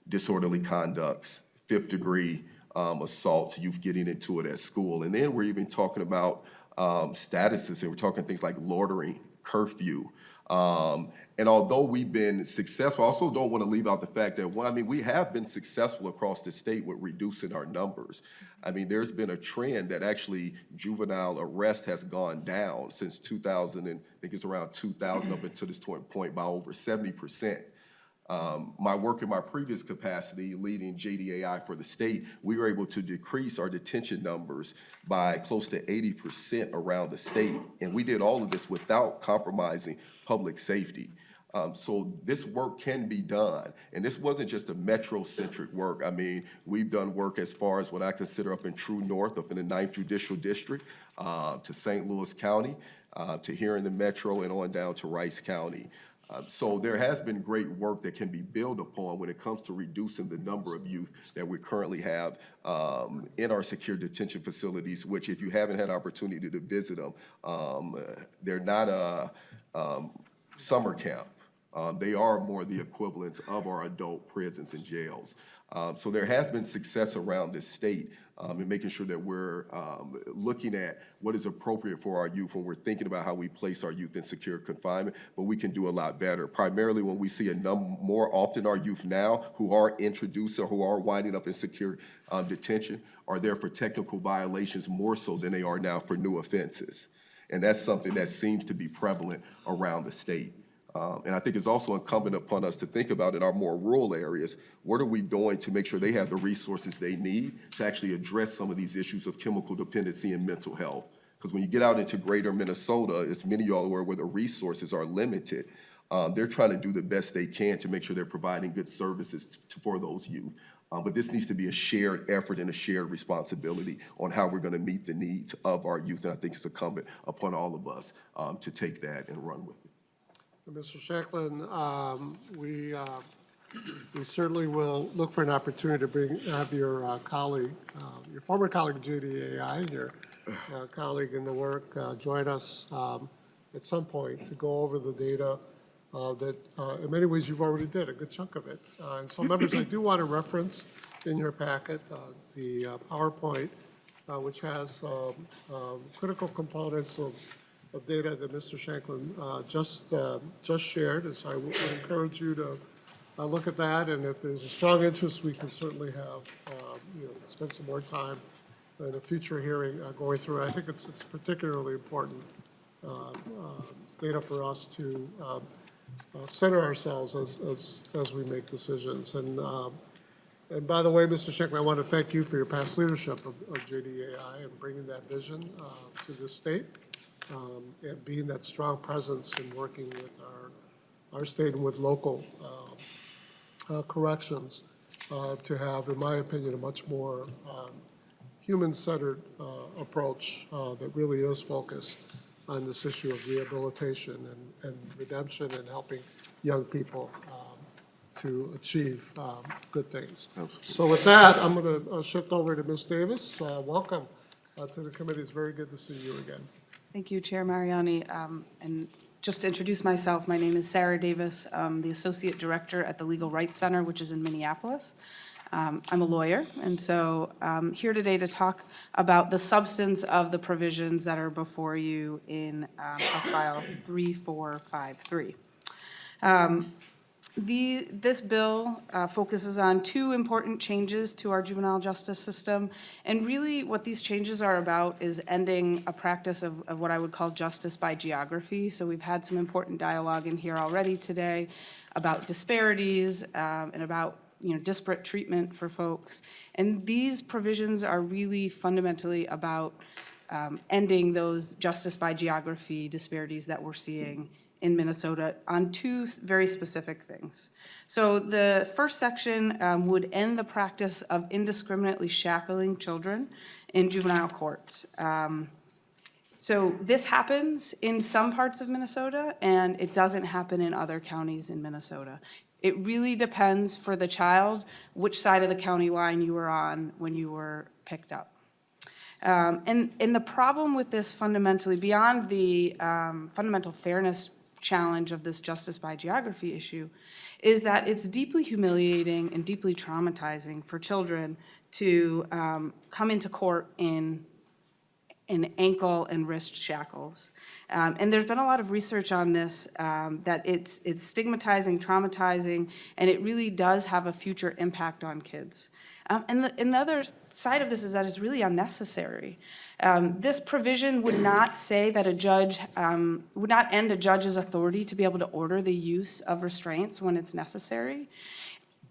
disorderly conducts, fifth-degree assaults, youth getting into it at school. And then we're even talking about statuses, and we're talking things like loitering, curfew. And although we've been successful, I also don't want to leave out the fact that, we have been successful across the state with reducing our numbers. There's been a trend that actually juvenile arrest has gone down since 2000, and I think it's around 2000 up until this point by over 70%. My work in my previous capacity, leading JDAI for the state, we were able to decrease our detention numbers by close to 80% around the state. And we did all of this without compromising public safety. So this work can be done. And this wasn't just a metro-centric work. We've done work as far as what I consider up in True North, up in the 9th Judicial District, to St. Louis County, to here in the metro and on down to Rice County. So there has been great work that can be built upon when it comes to reducing the number of youth that we currently have in our secure detention facilities, which if you haven't had opportunity to visit them, they're not a summer camp. They are more the equivalents of our adult prisons and jails. So there has been success around this state in making sure that we're looking at what is appropriate for our youth when we're thinking about how we place our youth in secure confinement, but we can do a lot better. Primarily when we see more often our youth now who are introduced or who are winding up in secure detention are there for technical violations more so than they are now for new offenses. And that's something that seems to be prevalent around the state. And I think it's also incumbent upon us to think about in our more rural areas, what are we doing to make sure they have the resources they need to actually address some of these issues of chemical dependency and mental health? Because when you get out into greater Minnesota, as many of y'all are aware, where the resources are limited, they're trying to do the best they can to make sure they're providing good services for those youth. But this needs to be a shared effort and a shared responsibility on how we're going to meet the needs of our youth. And I think it's incumbent upon all of us to take that and run with it. Mr. Shanklin, we certainly will look for an opportunity to have your colleague, your former colleague JDAI, and your colleague in the work join us at some point to go over the data that in many ways you've already did, a good chunk of it. And so members, I do want to reference in your packet the PowerPoint, which has critical components of data that Mr. Shanklin just shared, and so I would encourage you to look at that, and if there's a strong interest, we can certainly have, spend some more time in a future hearing going through. I think it's particularly important data for us to center ourselves as we make decisions. And by the way, Mr. Shanklin, I want to thank you for your past leadership of JDAI and bringing that vision to this state and being that strong presence in working with our state and with local corrections to have, in my opinion, a much more human-centered approach that really is focused on this issue of rehabilitation and redemption and helping young people to achieve good things. So with that, I'm going to shift over to Ms. Davis. Welcome to the committee. It's very good to see you again. Thank you, Chair Mariani. And just to introduce myself, my name is Sarah Davis. I'm the Associate Director at the Legal Rights Center, which is in Minneapolis. I'm a lawyer, and so I'm here today to talk about the substance of the provisions that are before you in House File 3453. This bill focuses on two important changes to our juvenile justice system, and really what these changes are about is ending a practice of what I would call justice by geography. So we've had some important dialogue in here already today about disparities and about disparate treatment for folks. And these provisions are really fundamentally about ending those justice by geography disparities that we're seeing in Minnesota on two very specific things. So the first section would end the practice of indiscriminately shackling children in juvenile courts. So this happens in some parts of Minnesota, and it doesn't happen in other counties in Minnesota. It really depends for the child which side of the county line you were on when you were picked up. And the problem with this fundamentally, beyond the fundamental fairness challenge of this justice by geography issue, is that it's deeply humiliating and deeply traumatizing for children to come into court in ankle and wrist shackles. And there's been a lot of research on this, that it's stigmatizing, traumatizing, and it really does have a future impact on kids. And the other side of this is that it's really unnecessary. This provision would not say that a judge, would not end a judge's authority to be able to order the use of restraints when it's necessary.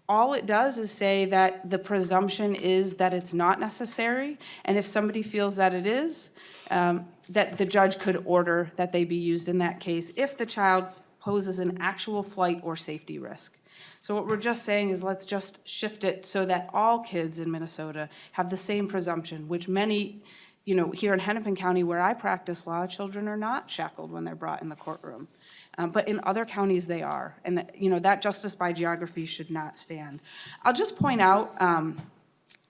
All it does is say that the presumption is that it's not necessary, and if somebody feels that it is, that the judge could order that they be used in that case if the child poses an actual flight or safety risk. So what we're just saying is let's just shift it so that all kids in Minnesota have the same presumption, which many, here in Hennepin County where I practice law, children are not shackled when they're brought in the courtroom. But in other counties they are, and that justice by geography should not stand. I'll just point out,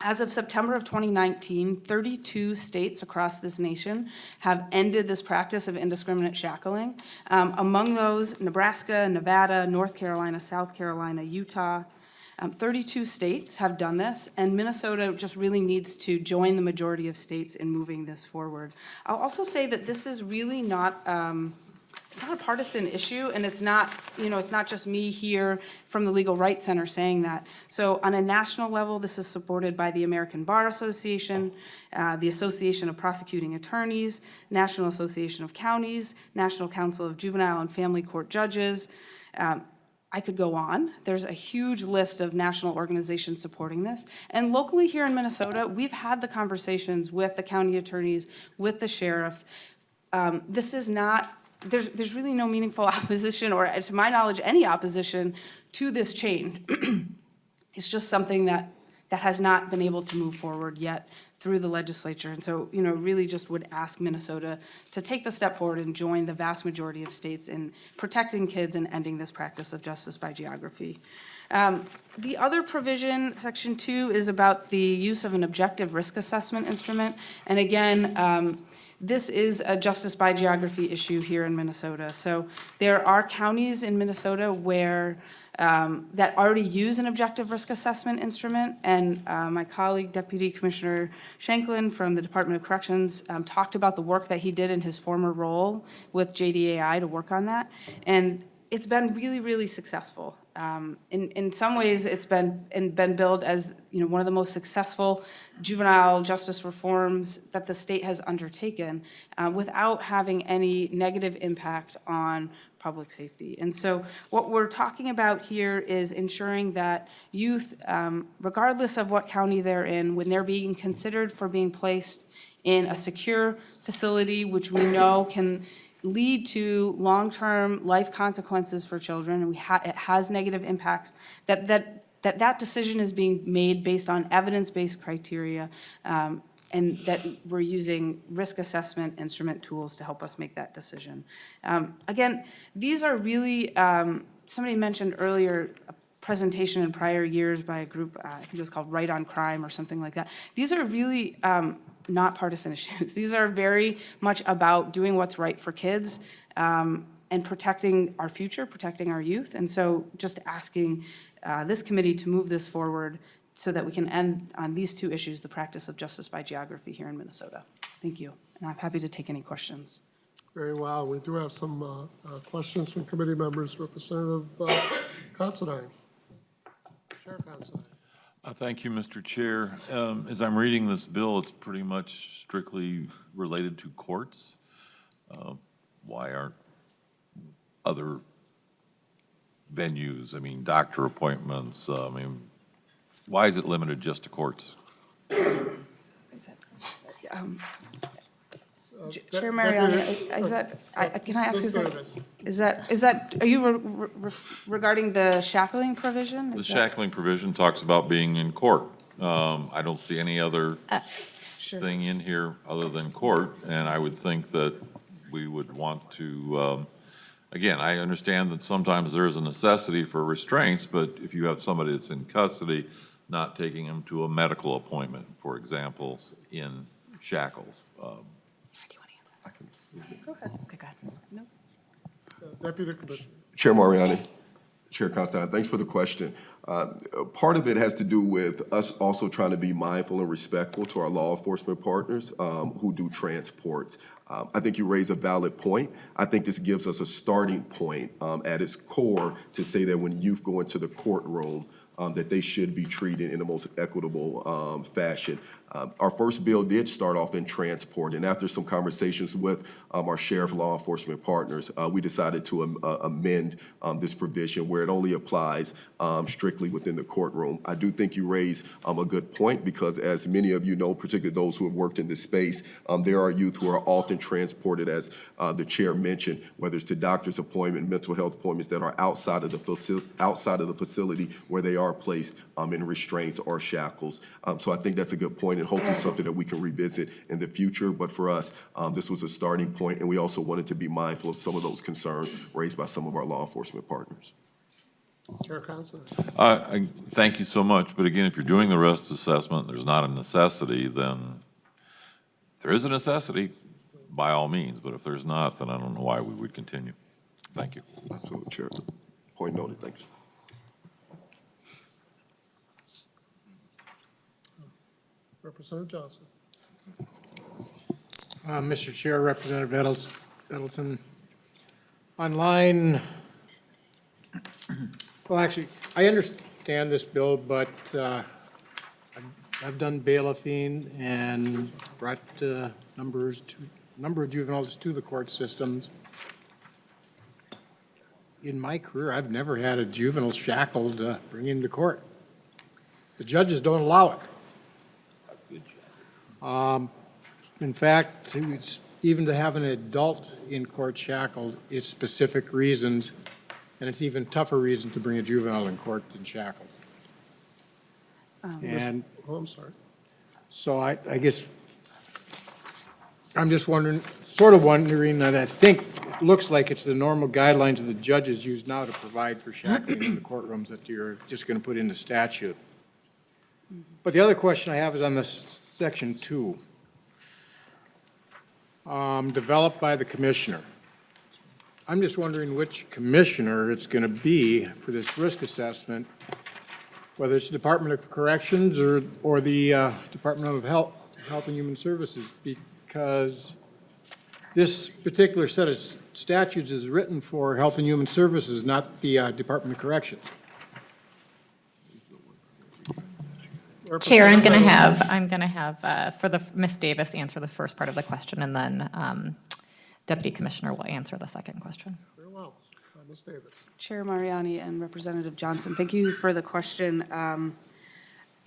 as of September of 2019, 32 states across this nation have ended this practice of indiscriminate shackling. Among those, Nebraska, Nevada, North Carolina, South Carolina, Utah. 32 states have done this, and Minnesota just really needs to join the majority of states in moving this forward. I'll also say that this is really not, it's not a partisan issue, and it's not just me here from the Legal Rights Center saying that. So on a national level, this is supported by the American Bar Association, the Association of Prosecuting Attorneys, National Association of Counties, National Council of Juvenile and Family Court Judges. I could go on. There's a huge list of national organizations supporting this. And locally here in Minnesota, we've had the conversations with the county attorneys, with the sheriffs. This is not, there's really no meaningful opposition, or to my knowledge, any opposition to this change. It's just something that has not been able to move forward yet through the legislature. And so, really just would ask Minnesota to take the step forward and join the vast majority of states in protecting kids and ending this practice of justice by geography. The other provision, Section 2, is about the use of an objective risk assessment instrument. And again, this is a justice by geography issue here in Minnesota. So there are counties in Minnesota where that already use an objective risk assessment instrument, and my colleague, Deputy Commissioner Shanklin from the Department of Corrections, talked about the work that he did in his former role with JDAI to work on that. And it's been really, really successful. In some ways, it's been billed as, one of the most successful juvenile justice reforms that the state has undertaken without having any negative impact on public safety. And so what we're talking about here is ensuring that youth, regardless of what county they're in, when they're being considered for being placed in a secure facility, which we know can lead to long-term life consequences for children, and it has negative impacts, that decision is being made based on evidence-based criteria, and that we're using risk assessment instrument tools to help us make that decision. Again, these are really, somebody mentioned earlier, a presentation in prior years by a group, I think it was called Right on Crime or something like that. These are really not partisan issues. These are very much about doing what's right for kids and protecting our future, protecting our youth. And so just asking this committee to move this forward so that we can end on these two issues, the practice of justice by geography here in Minnesota. Thank you. And I'm happy to take any questions. Very well. We do have some questions from committee members. Representative Considine. Chair Considine. Thank you, Mr. Chair. As I'm reading this bill, it's pretty much strictly related to courts. Why aren't other venues, doctor appointments, why is it limited just to courts? Chair Mariani, is that, can I ask, is that, are you regarding the shackling provision? The shackling provision talks about being in court. I don't see any other thing in here other than court, and I would think that we would want to, again, I understand that sometimes there is a necessity for restraints, but if you have somebody that's in custody, not taking them to a medical appointment, for example, in shackles. Go ahead. Okay, go ahead. No. Deputy Commissioner. Chair Mariani, Chair Constantine, thanks for the question. Part of it has to do with us also trying to be mindful and respectful to our law enforcement partners who do transport. I think you raise a valid point. I think this gives us a starting point at its core to say that when youth go into the courtroom, that they should be treated in the most equitable fashion. Our first bill did start off in transport, and after some conversations with our sheriff law enforcement partners, we decided to amend this provision where it only applies strictly within the courtroom. I do think you raise a good point because, as many of you know, particularly those who have worked in this space, there are youth who are often transported, as the chair mentioned, whether it's to doctor's appointment, mental health appointments that are outside of the facility where they are placed in restraints or shackles. So I think that's a good point and hopefully something that we can revisit in the future. But for us, this was a starting point, and we also wanted to be mindful of some of those concerns raised by some of our law enforcement partners. Chair Considine. Thank you so much. But again, if you're doing the risk assessment, there's not a necessity, then there is a necessity by all means. But if there's not, then I don't know why we would continue. Thank you. Absolutely, Chair. Point noted. Thank you. Representative Johnson. Mr. Chair, Representative Edelson, on line, well, actually, I understand this bill, but I've done bailiffing and brought number of juveniles to the court systems. In my career, I've never had a juvenile shackled bring into court. The judges don't allow it. In fact, even to have an adult in court shackled, it's specific reasons, and it's even tougher reason to bring a juvenile in court than shackled. And I'm sorry. so I guess I'm just wondering, sort of wondering that I think it looks like it's the normal guidelines that the judges use now to provide for shackling in the courtrooms that you're just going to put in the statute. But the other question I have is on this Section 2, developed by the commissioner. I'm just wondering which commissioner it's going to be for this risk assessment, whether it's the Department of Corrections or the Department of Health and Human Services, because this particular set of statutes is written for Health and Human Services, not the Department of Corrections. Chair, I'm going to have, for the, Ms. Davis answer the first part of the question, and then Deputy Commissioner will answer the second question. Very well. Ms. Davis. Chair Mariani and Representative Johnson, thank you for the question.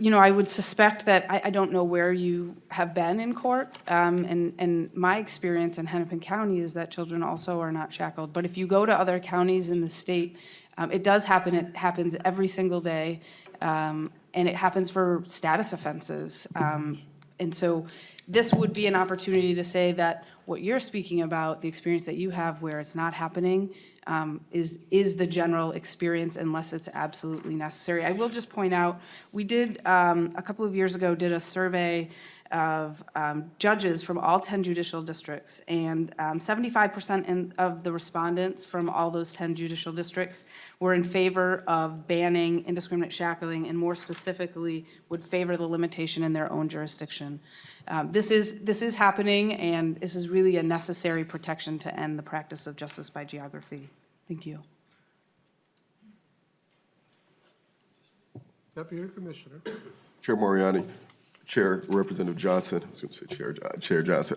You know, I would suspect that, I don't know where you have been in court, and my experience in Hennepin County is that children also are not shackled. But if you go to other counties in the state, it does happen. It happens every single day, and it happens for status offenses. And so this would be an opportunity to say that what you're speaking about, the experience that you have where it's not happening, is the general experience unless it's absolutely necessary. I will just point out, we did, a couple of years ago, did a survey of judges from all 10 judicial districts, and 75% of the respondents from all those 10 judicial districts were in favor of banning indiscriminate shackling, and more specifically, would favor the limitation in their own jurisdiction. This is happening, and this is really a necessary protection to end the practice of justice by geography. Thank you. Deputy Commissioner. Chair Moriarty, Chair Representative Johnson, I was going to say Chair Johnson.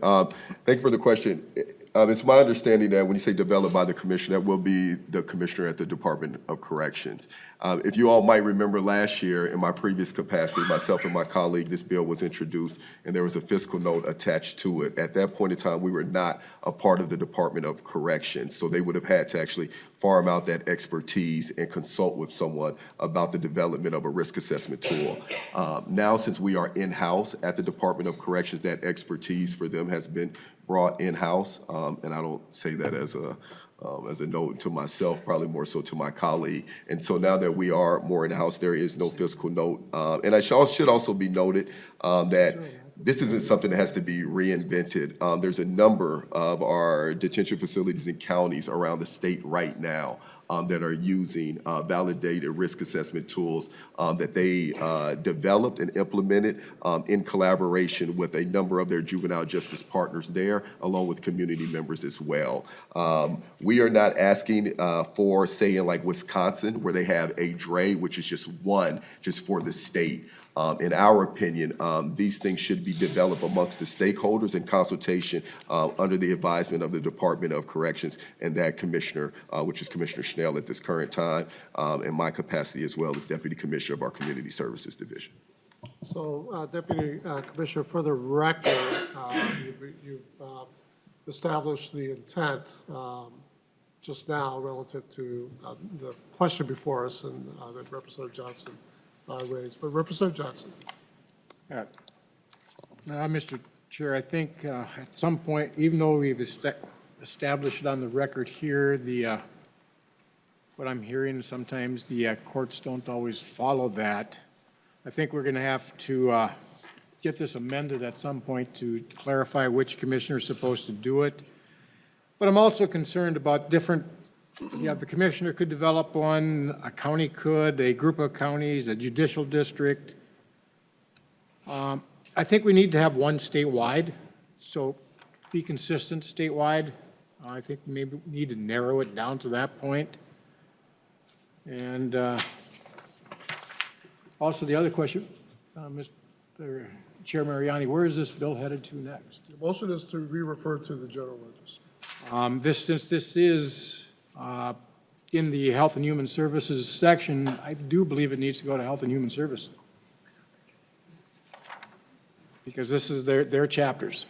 Thank you for the question. It's my understanding that when you say developed by the commissioner, that will be the commissioner at the Department of Corrections. If you all might remember last year, in my previous capacity, myself and my colleague, this bill was introduced, and there was a fiscal note attached to it. At that point in time, we were not a part of the Department of Corrections, so they would have had to actually farm out that expertise and consult with someone about the development of a risk assessment tool. Now, since we are in-house at the Department of Corrections, that expertise for them has been brought in-house, and I don't say that as a note to myself, probably more so to my colleague. And so now that we are more in-house, there is no fiscal note. And I should also be noted that this isn't something that has to be reinvented. There's a number of our detention facilities and counties around the state right now that are using validated risk assessment tools that they developed and implemented in collaboration with a number of their juvenile justice partners there, along with community members as well. We are not asking for, say, in like Wisconsin, where they have a DRE, which is just one, just for the state. In our opinion, these things should be developed amongst the stakeholders in consultation under the advisement of the Department of Corrections and that commissioner, which is Commissioner Schnell at this current time, and my capacity as well as Deputy Commissioner of our Community Services Division. So, Deputy Commissioner, for the record, you've established the intent just now relative to the question before us and that Representative Johnson raised. But Representative Johnson. Mr. Chair, I think at some point, even though we've established it on the record here, what I'm hearing, sometimes the courts don't always follow that. I think we're going to have to get this amended at some point to clarify which commissioner is supposed to do it. But I'm also concerned about different, the commissioner could develop one, a county could, a group of counties, a judicial district. I think we need to have one statewide, so be consistent statewide. I think maybe we need to narrow it down to that point. And also the other question, Mr. Chair Mariani, where is this bill headed to next? The motion is to re-refer to the general register. Since this is in the Health and Human Services section, I do believe it needs to go to Health and Human Services, because this is their chapters.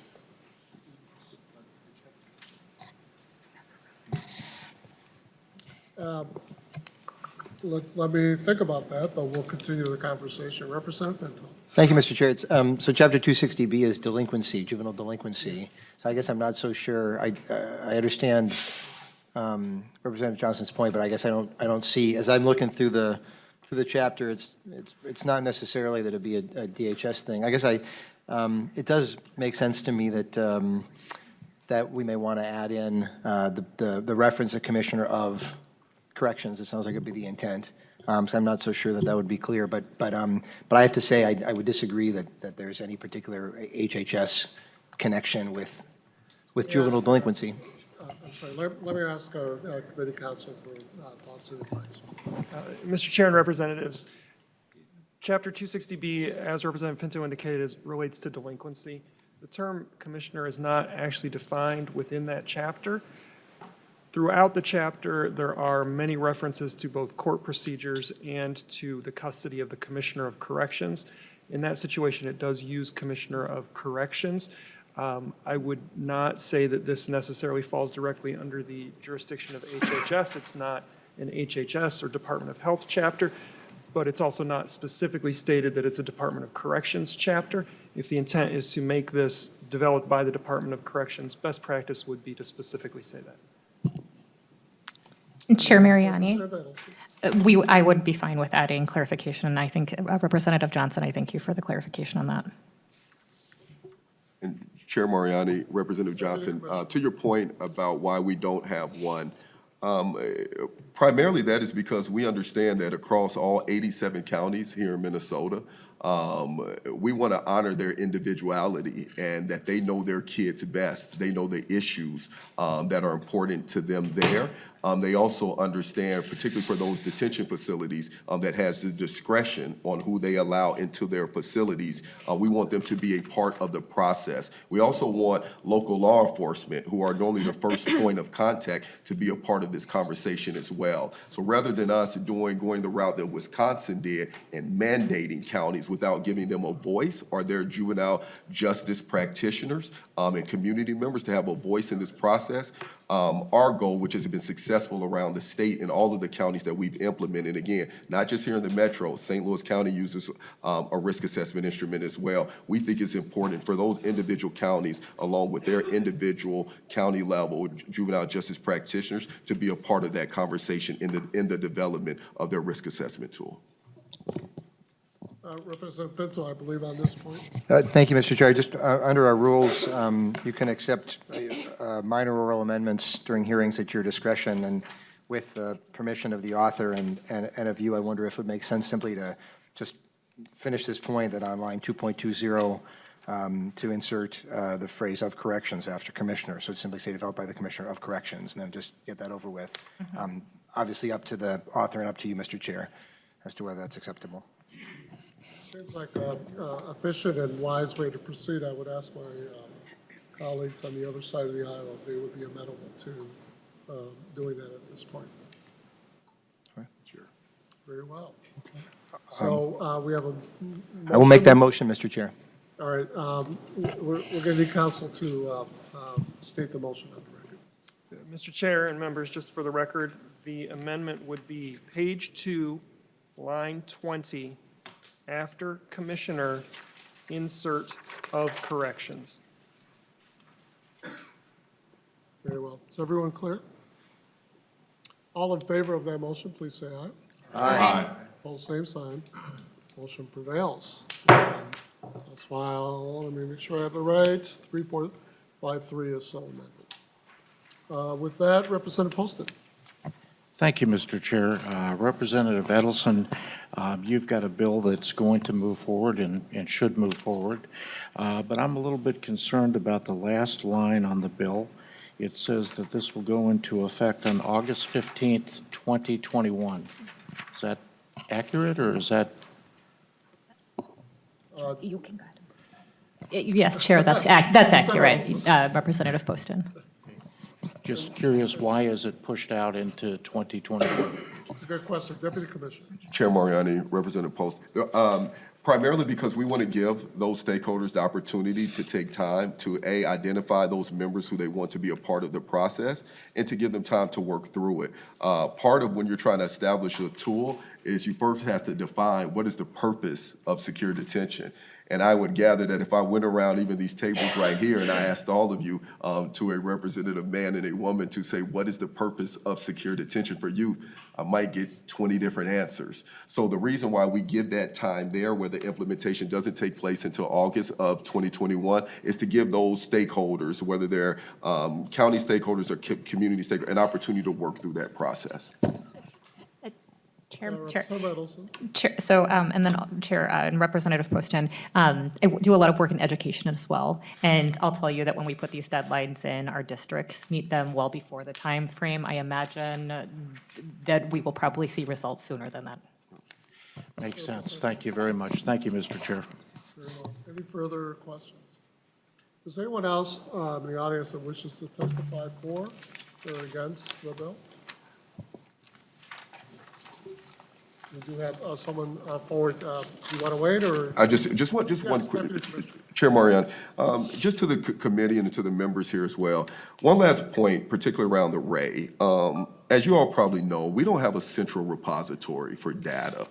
Let me think about that, but we'll continue the conversation. Representative Pinto. Thank you, Mr. Chair. So Chapter 260B is delinquency, juvenile delinquency. So I guess I'm not so sure. I understand Representative Johnson's point, but I guess I don't see, as I'm looking through the chapter, it's not necessarily that it'd be a DHS thing. I guess it does make sense to me that that we may want to add in the reference to Commissioner of Corrections. It sounds like it'd be the intent. So I'm not so sure that would be clear, but I have to say I would disagree that there's any particular HHS connection with with juvenile delinquency. I'm sorry, let me ask our committee counsel for thoughts and advice. Mr. Chair and representatives, Chapter 260B, as Representative Pinto indicated, relates to delinquency. The term commissioner is not actually defined within that chapter. Throughout the chapter, there are many references to both court procedures and to the custody of the Commissioner of Corrections. In that situation, it does use Commissioner of Corrections. I would not say that this necessarily falls directly under the jurisdiction of HHS. It's not an HHS or Department of Health chapter, but it's also not specifically stated that it's a Department of Corrections chapter. If the intent is to make this developed by the Department of Corrections, best practice would be to specifically say that. Chair Mariani, Representative Edelson. I would be fine with adding clarification, and I think Representative Johnson, I thank you for the clarification on that. And Chair Mariani, Representative Johnson, to your point about why we don't have one, primarily that is because we understand that across all 87 counties here in Minnesota, we want to honor their individuality and that they know their kids best. They know the issues that are important to them there. They also understand, particularly for those detention facilities that has the discretion on who they allow into their facilities. We want them to be a part of the process. We also want local law enforcement, who are normally the first point of contact, to be a part of this conversation as well. So rather than us going the route that Wisconsin did and mandating counties without giving them a voice, or their juvenile justice practitioners and community members to have a voice in this process, our goal, which has been successful around the state and all of the counties that we've implemented, again, not just here in the metro, St. Louis County uses a risk assessment instrument as well. We think it's important for those individual counties, along with their individual county level juvenile justice practitioners, to be a part of that conversation in the development of their risk assessment tool. Representative Pinto, I believe on this point. Thank you, Mr. Chair. Just under our rules, you can accept minor oral amendments during hearings at your discretion, and with permission of the author and of you, I wonder if it would make sense simply to just finish this point that on line 2.20 to insert the phrase "of corrections" after commissioner. So simply say developed by the Commissioner of Corrections, and then just get that over with. Obviously up to the author and up to you, Mr. Chair, as to whether that's acceptable. Seems like an efficient and wise way to proceed. I would ask my colleagues on the other side of the aisle if they would be amenable to doing that at this point. All right. Sure. Very well. So we have a I will make that motion, Mr. Chair. All right. We're going to need counsel to state the motion on the record. Mr. Chair and members, just for the record, the amendment would be page 2, line 20, after Commissioner, insert "of corrections." Very well. Is everyone clear? All in favor of that motion, please say aye. Aye. Opposed, same sign. Motion prevails. That's file, let me make sure I have it right. 3453 is so amended. With that, Representative Poston. Thank you, Mr. Chair. Representative Edelson, you've got a bill that's going to move forward and should move forward, but I'm a little bit concerned about the last line on the bill. It says that this will go into effect on August 15th, 2021. Is that accurate, or is that? You can go ahead. Yes, Chair, that's accurate, Representative Poston. Just curious, why is it pushed out into 2021? It's a good question. Deputy Commissioner. Chair Mariani, Representative Post. Primarily because we want to give those stakeholders the opportunity to take time to, A, identify those members who they want to be a part of the process, and to give them time to work through it. Part of when you're trying to establish a tool is you first have to define what is the purpose of secure detention. And I would gather that if I went around even these tables right here and I asked all of you, to a representative man and a woman, to say, what is the purpose of secure detention for youth? I might get 20 different answers. So the reason why we give that time there, where the implementation doesn't take place until August of 2021, is to give those stakeholders, whether they're county stakeholders or community stakeholders, an opportunity to work through that process. Chair. Representative Edelson. Chair, so, and then Chair and Representative Poston, I do a lot of work in education as well. And I'll tell you that when we put these deadlines in, our districts meet them well before the time frame. I imagine that we will probably see results sooner than that. Makes sense. Thank you very much. Thank you, Mr. Chair. Very well. Any further questions? Is there anyone else in the audience that wishes to testify for or against the bill? We do have someone forward. Do you want to wait, or? I just one Yes, quick, Deputy Commissioner. Chair Mariani, just to the committee and to the members here as well. One last point, particularly around the RAY. As you all probably know, we don't have a central repository for data.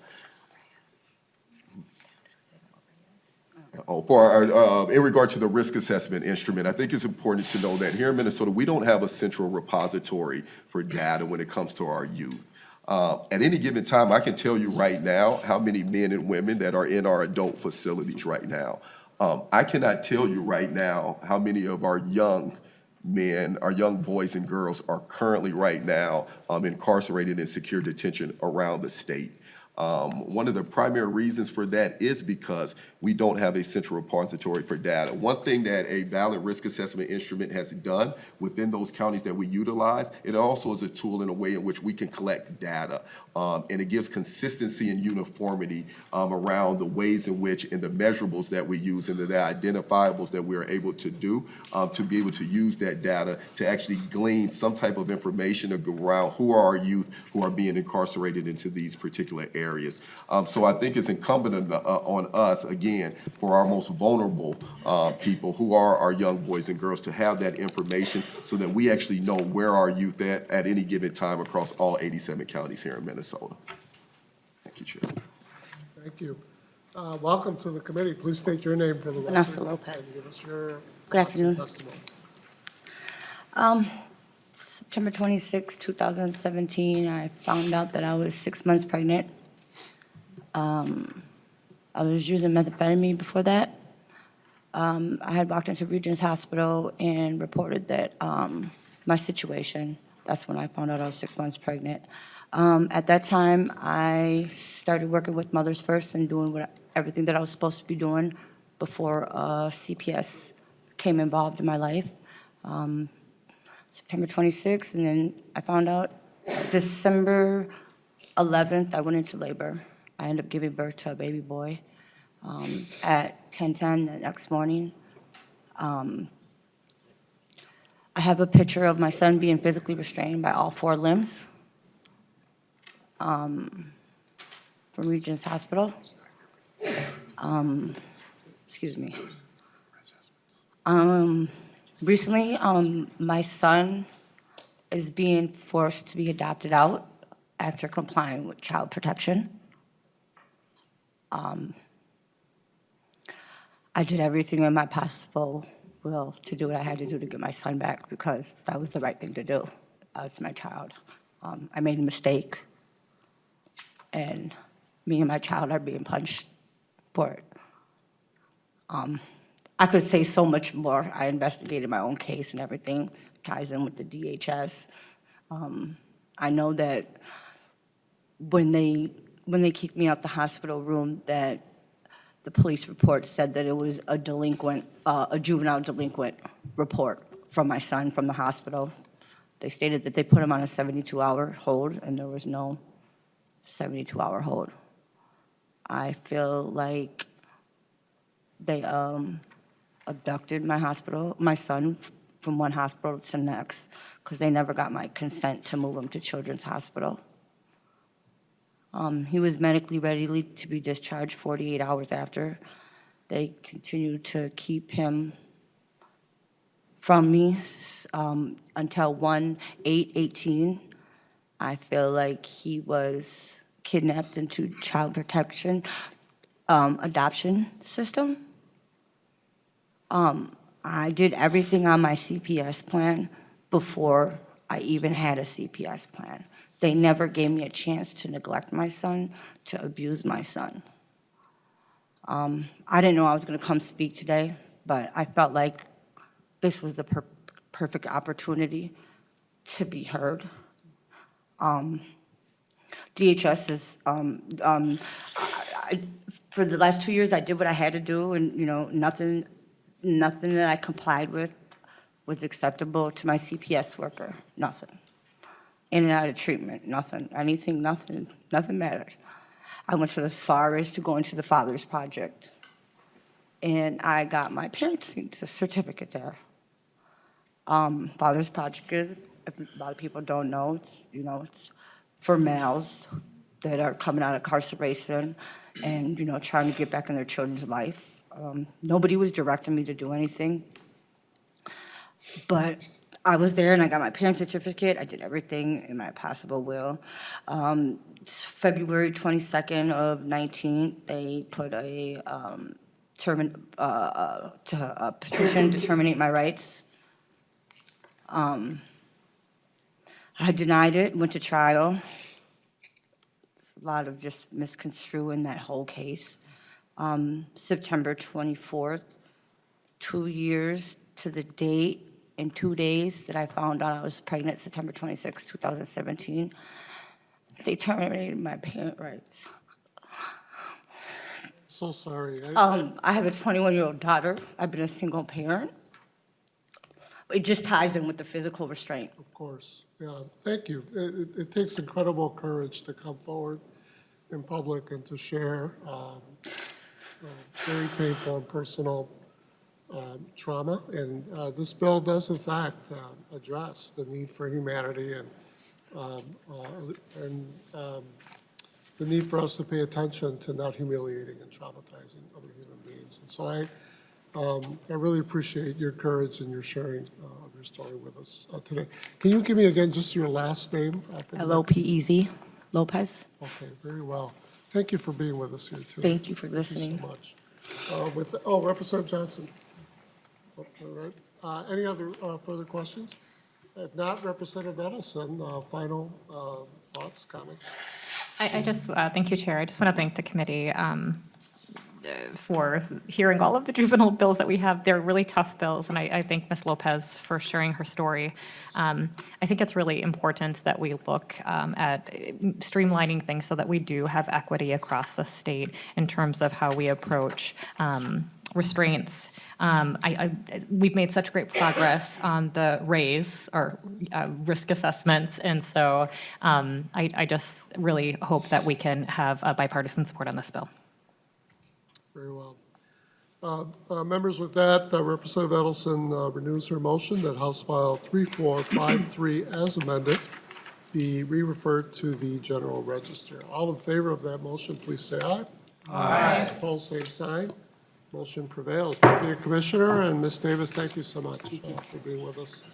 For our, in regard to the risk assessment instrument, I think it's important to know that here in Minnesota, we don't have a central repository for data when it comes to our youth. At any given time, I can tell you right now how many men and women that are in our adult facilities right now. I cannot tell you right now how many of our young men, our young boys and girls are currently right now incarcerated in secure detention around the state. One of the primary reasons for that is because we don't have a central repository for data. One thing that a valid risk assessment instrument has done within those counties that we utilize, it also is a tool in a way in which we can collect data. And it gives consistency and uniformity around the ways in which and the measurables that we use and the identifiables that we are able to do to be able to use that data to actually glean some type of information around who are our youth who are being incarcerated into these particular areas. So I think it's incumbent on us, again, for our most vulnerable people who are our young boys and girls to have that information so that we actually know where our youth at any given time across all 87 counties here in Minnesota. Thank you, Chair. Thank you. Welcome to the committee. Please state your name for the record. Vanessa Lopez. And give us your Good afternoon. testimony. September 26, 2017, I found out that I was 6 months pregnant. I was using methamphetamine before that. I had walked into Regents Hospital and reported that my situation. That's when I found out I was 6 months pregnant. At that time, I started working with Mothers First and doing everything that I was supposed to be doing before CPS came involved in my life. September 26th, and then I found out December 11th, I went into labor. I ended up giving birth to a baby boy at 10:10 the next morning. I have a picture of my son being physically restrained by all 4 limbs from Regents Hospital. Excuse me. Recently, my son is being forced to be adopted out after complying with child protection. I did everything in my possible will to do what I had to do to get my son back because that was the right thing to do. It's my child. I made a mistake, and me and my child are being punished for it. I could say so much more. I investigated my own case and everything, ties in with the DHS. I know that when they kicked me out the hospital room, that the police report said that it was a delinquent, a juvenile delinquent report from my son from the hospital. They stated that they put him on a 72-hour hold, and there was no 72-hour hold. I feel like they abducted my son from one hospital to the next, because they never got my consent to move him to Children's Hospital. He was medically ready to be discharged 48 hours after. They continued to keep him from me until 1/8/18. I feel like he was kidnapped into child protection adoption system. I did everything on my CPS plan before I even had a CPS plan. They never gave me a chance to neglect my son, to abuse my son. I didn't know I was going to come speak today, but I felt like this was the perfect opportunity to be heard. DHS is, for the last 2 years, I did what I had to do, and, nothing that I complied with was acceptable to my CPS worker, nothing. In and out of treatment, nothing, anything, nothing matters. I went to the far as to go into the Father's Project, and I got my parents' certificate there. Father's Project is, if a lot of people don't know, it's for males that are coming out of incarceration and, trying to get back in their children's life. Nobody was directing me to do anything. But I was there and I got my parents' certificate. I did everything in my possible will. February 22nd of 19, they put a petition to terminate my rights. I denied it, went to trial. There's a lot of just misconstruing that whole case. September 24th, 2 years to the date, in 2 days that I found out I was pregnant, September 26, 2017, they terminated my parent rights. So sorry. I have a 21-year-old daughter. I've been a single parent. It just ties in with the physical restraint. Of course, yeah, thank you. It takes incredible courage to come forward in public and to share very painful and personal trauma. And this bill does in fact address the need for humanity and the need for us to pay attention to not humiliating and traumatizing other human beings. And so I really appreciate your courage and your sharing of your story with us today. Can you give me again just your last name? Lopez, Lopez. Okay, very well. Thank you for being with us here today. Thank you for listening. Thank you so much. Representative Johnson. All right. Any other further questions? If not, Representative Edelson, final thoughts, comments? I just, thank you, Chair. I just want to thank the committee for hearing all of the juvenile bills that we have. They're really tough bills, and I thank Ms. Lopez for sharing her story. I think it's really important that we look at streamlining things so that we do have equity across the state in terms of how we approach restraints. We've made such great progress on the RAISE, or risk assessments, and so I just really hope that we can have bipartisan support on this bill. Very well. Members, with that, Representative Edelson renews her motion that House File 3453 as amended be re-referred to the General Register. All in favor of that motion, please say aye. Aye. Opposed, same sign. Motion prevails. Deputy Commissioner and Ms. Davis, thank you so much for being with us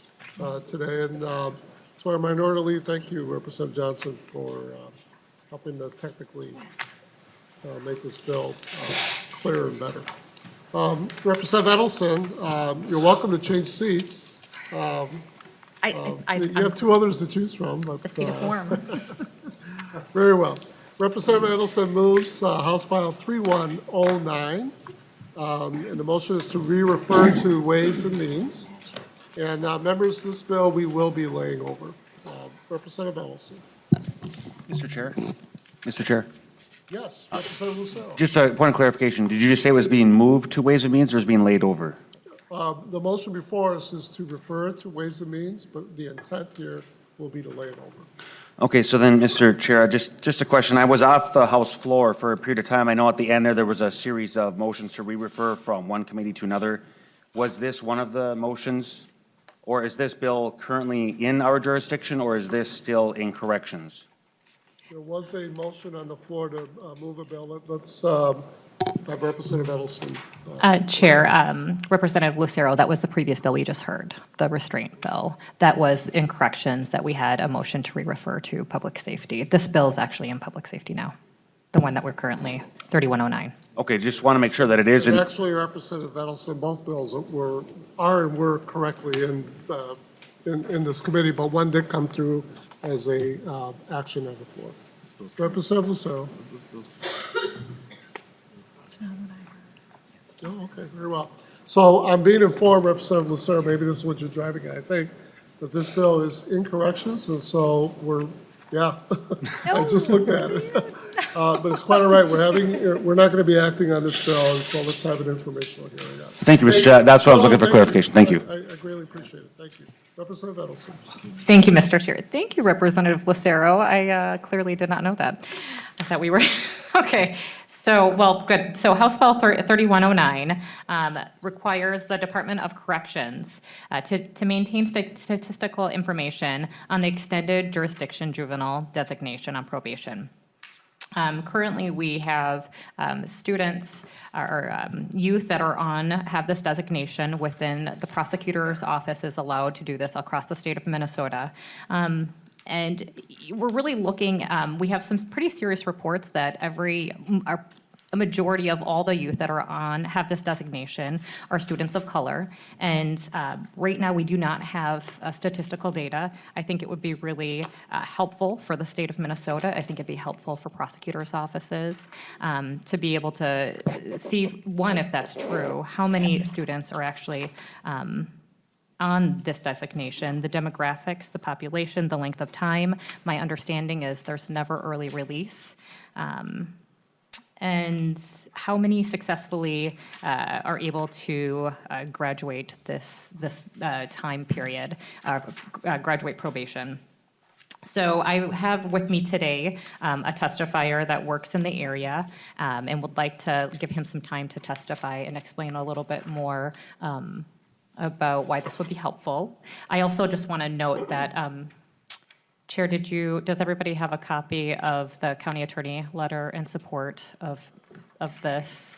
today. And to our minority lead, thank you, Representative Johnson, for helping to technically make this bill clearer and better. Representative Edelson, you're welcome to change seats. You have two others to choose from. But, the seat is warm. Very well. Representative Edelson moves House File 3109. And the motion is to re-refer to Ways and Means. And members, this bill we will be laying over. Representative Edelson. Mr. Chair? Mr. Chair? Yes, Representative Lucero. Just a point of clarification. Did you just say it was being moved to Ways and Means or is being laid over? The motion before us is to refer it to Ways and Means, but the intent here will be to lay it over. Okay, so then, Mr. Chair, just a question. I was off the House floor for a period of time. I know at the end there was a series of motions to re-refer from one committee to another. Was this one of the motions? Or is this bill currently in our jurisdiction, or is this still in corrections? There was a motion on the floor to move a bill. Let's have Representative Edelson. Chair, Representative Lucero, that was the previous bill we just heard, the restraint bill. That was in corrections that we had a motion to re-refer to public safety. This bill is actually in public safety now, the one that we're currently, 3109. Okay, just want to make sure that it is in. Actually, Representative Edelson, both bills are and were correctly in this committee, but one did come through as a action on the floor. Representative Lucero. Oh, okay, very well. So I'm being informed, Representative Lucero, maybe this is what you're driving at, I think, that this bill is in corrections, and so we're Yeah, I just looked at it. But it's quite all right, we're not going to be acting on this bill, and so let's have an informational hearing. Thank you, Mr. Chair. That's what I was looking for Thank you. clarification. Thank you. I greatly appreciate it, thank you. Representative Edelson. Thank you, Mr. Chair. Thank you, Representative Lucero. I clearly did not know that. I thought we were, okay. So, well, good. So House File 3109 requires the Department of Corrections to maintain statistical information on the extended jurisdiction juvenile designation on probation. Currently, we have students or youth that have this designation within the prosecutor's office is allowed to do this across the state of Minnesota. And we're really looking, we have some pretty serious reports that a majority of all the youth that have this designation are students of color. And right now, we do not have statistical data. I think it would be really helpful for the state of Minnesota. I think it'd be helpful for prosecutors' offices to be able to see, one, if that's true, how many students are actually on this designation, the demographics, the population, the length of time. My understanding is there's never early release. And how many successfully are able to graduate this time period, graduate probation. So I have with me today a testifier that works in the area and would like to give him some time to testify and explain a little bit more about why this would be helpful. I also just want to note that Chair, does everybody have a copy of the county attorney letter in support of this?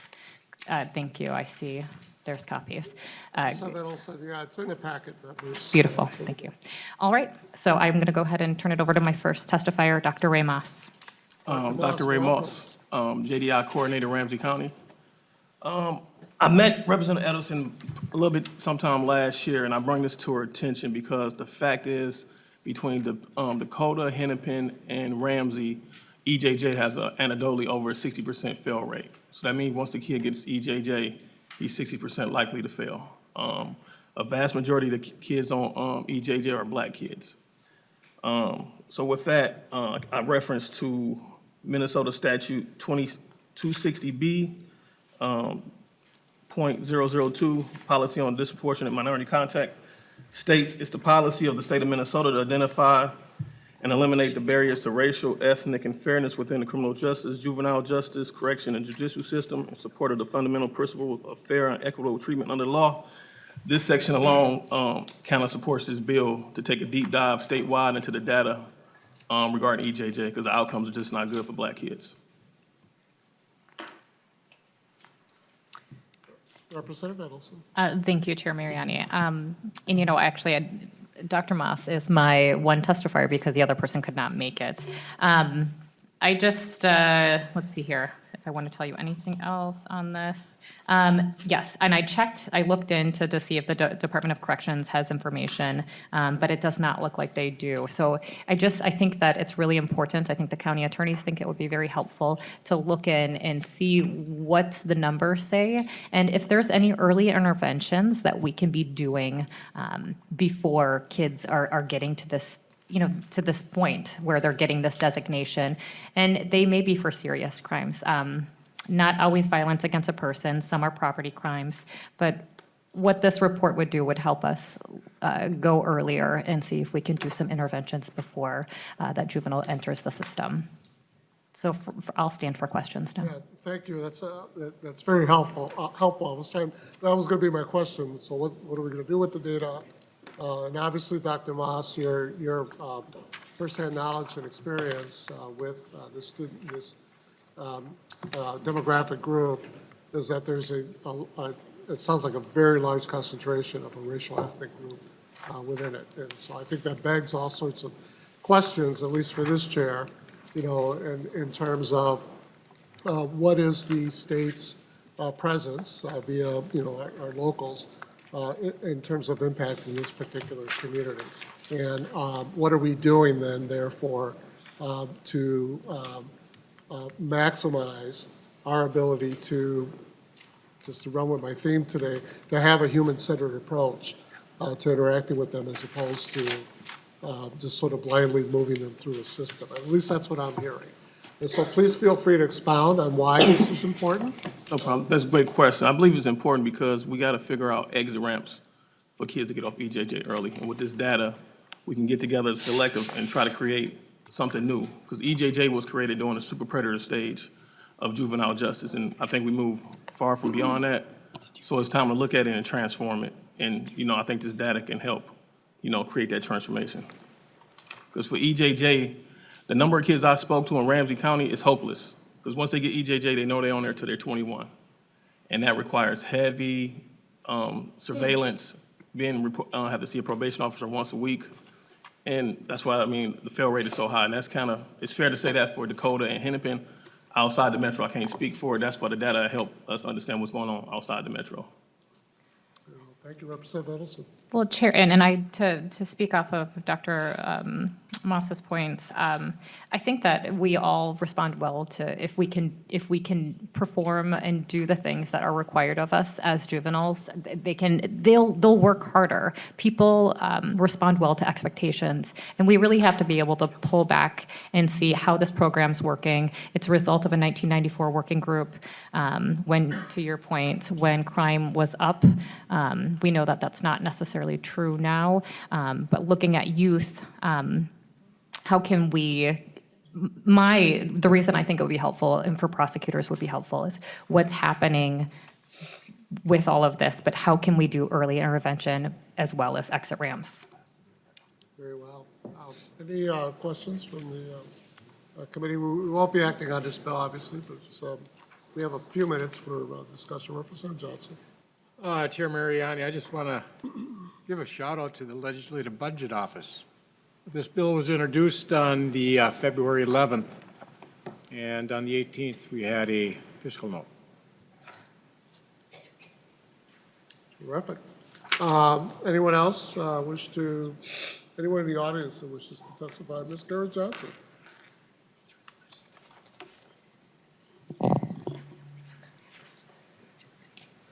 Thank you, I see there's copies. Yeah, it's in the packet. Beautiful, thank you. All right, so I'm going to go ahead and turn it over to my first testifier, Dr. Ray Moss. Dr. Ray Moss, JDI Coordinator, Ramsey County. I met Representative Edelson a little bit sometime last year, and I bring this to her attention because the fact is, between Dakota, Hennepin, and Ramsey, EJJ has anecdotally over a 60% fail rate. So that means once the kid gets EJJ, he's 60% likely to fail. A vast majority of the kids on EJJ are black kids. So with that, I reference to Minnesota Statute 260B, .002, Policy on Disproportionate Minority Contact, states it's the policy of the state of Minnesota to identify and eliminate the barriers to racial, ethnic, and fairness within the criminal justice, juvenile justice, correction, and judicial system in support of the fundamental principle of fair and equitable treatment under law. This section alone kind of supports this bill to take a deep dive statewide into the data regarding EJJ, because the outcomes are just not good for black kids. Representative Edelson. Thank you, Chair Mariani. And actually, Dr. Moss is my one testifier because the other person could not make it. I just, let's see here, if I want to tell you anything else on this. Yes, and I looked into to see if the Department of Corrections has information, but it does not look like they do. So I think that it's really important. I think the county attorneys think it would be very helpful to look in and see what the numbers say, and if there's any early interventions that we can be doing before kids are getting to this to this point where they're getting this designation, and they may be for serious crimes. Not always violence against a person, some are property crimes, but what this report would do would help us go earlier and see if we can do some interventions before that juvenile enters the system. So I'll stand for questions now. Yeah, thank you. That's very helpful. That was going to be my question. So what are we going to do with the data? And obviously, Dr. Moss, your firsthand knowledge and experience with this demographic group is that there's it sounds like a very large concentration of a racial ethnic group within it. And so I think that begs all sorts of questions, at least for this chair, in terms of what is the state's presence via, our locals, in terms of impacting this particular community. And what are we doing then, therefore, to maximize our ability to, just to run with my theme today, to have a human-centered approach to interacting with them as opposed to just sort of blindly moving them through the system. At least that's what I'm hearing. And so please feel free to expound on why this is important. No problem. That's a great question. I believe it's important because we got to figure out exit ramps for kids to get off EJJ early. And with this data, we can get together as a collective and try to create something new. Because EJJ was created during the super predator stage of juvenile justice. And I think we move far from beyond that. So it's time to look at it and transform it. And, I think this data can help, create that transformation. Because for EJJ, the number of kids I spoke to in Ramsey County is hopeless. Because once they get EJJ, they know they're on there till they're 21. And that requires heavy surveillance, have to see a probation officer once a week. And that's why, the fail rate is so high. And that's it's fair to say that for Dakota and Hennepin. Outside the metro, I can't speak for it. That's why the data help us understand what's going on outside the metro. Thank you, Representative Edelson. Well, Chair, to speak off of Dr. Moss's points, I think that we all respond well to if we can perform and do the things that are required of us as juveniles. They'll work harder. People respond well to expectations, and we really have to be able to pull back and see how this program's working. It's a result of a 1994 working group. When, to your point, when crime was up, we know that that's not necessarily true now. But looking at youth. How can we, the reason I think it would be helpful and for prosecutors would be helpful is what's happening with all of this, but how can we do early intervention as well as exit ramps? Very well. Any questions from the committee? We won't be acting on this bill, obviously, but we have a few minutes for discussion. Representative Johnson. Chair Mariani, I just want to give a shout out to the Legislative Budget Office. This bill was introduced on the February 11th, and on the 18th, we had a fiscal note. Terrific. Anyone else anyone in the audience that wishes to testify? Ms. Garrett Johnson.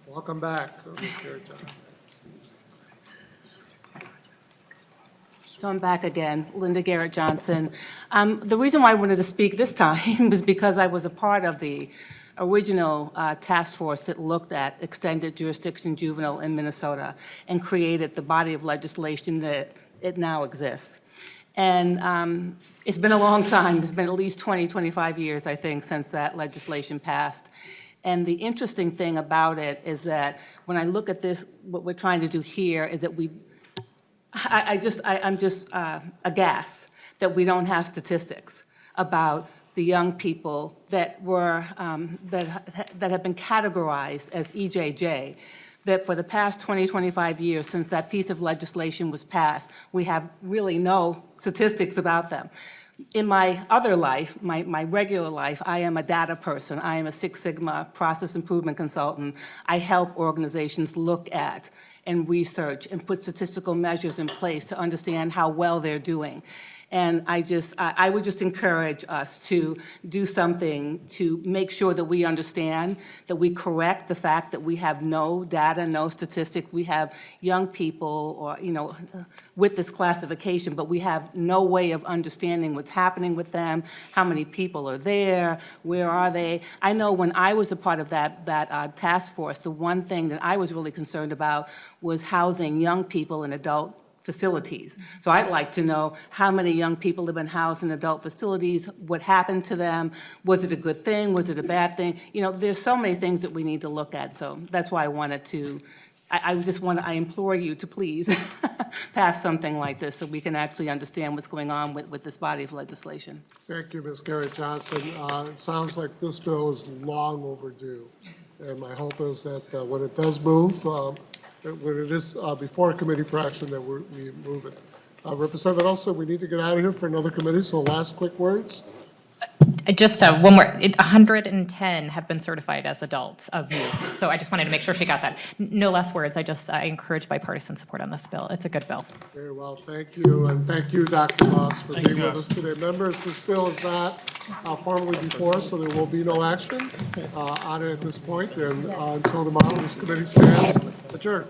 Welcome back, Ms. Garrett Johnson. So I'm back again, Linda Garrett Johnson. The reason why I wanted to speak this time was because I was a part of the original task force that looked at extended jurisdiction juvenile in Minnesota and created the body of legislation that it now exists. And it's been a long time. It's been at least 20, 25 years, I think, since that legislation passed. And the interesting thing about it is that when I look at this, what we're trying to do here is that I'm just aghast that we don't have statistics about the young people that were that have been categorized as EJJ. That for the past 20, 25 years since that piece of legislation was passed, we have really no statistics about them. In my other life, my regular life, I am a data person. I am a Six Sigma process improvement consultant. I help organizations look at and research and put statistical measures in place to understand how well they're doing. And I would just encourage us to do something to make sure that we understand, that we correct the fact that we have no data, no statistic. We have young people or, with this classification, but we have no way of understanding what's happening with them, how many people are there, where are they. I know when I was a part of that task force, the one thing that I was really concerned about was housing young people in adult facilities. So I'd like to know how many young people have been housed in adult facilities, what happened to them, was it a good thing, was it a bad thing? There's so many things that we need to look at, so that's why I wanted to, I implore you to please pass something like this so we can actually understand what's going on with this body of legislation. Thank you, Ms. Garrett Johnson. It sounds like this bill is long overdue, and my hope is that when it does move, when it is before a committee for action, that we move it. Representative Edelson, we need to get out of here for another committee, so last quick words. Just one more. 110 have been certified as adults of youth. So I just wanted to make sure she got that. No last words. I encourage bipartisan support on this bill. It's a good bill. Very well. Thank you. And thank you, Dr. Moss, for being with us today. Members, this bill is not formally before us, so there will be no action on it at this point. And until tomorrow, this committee stands adjourned.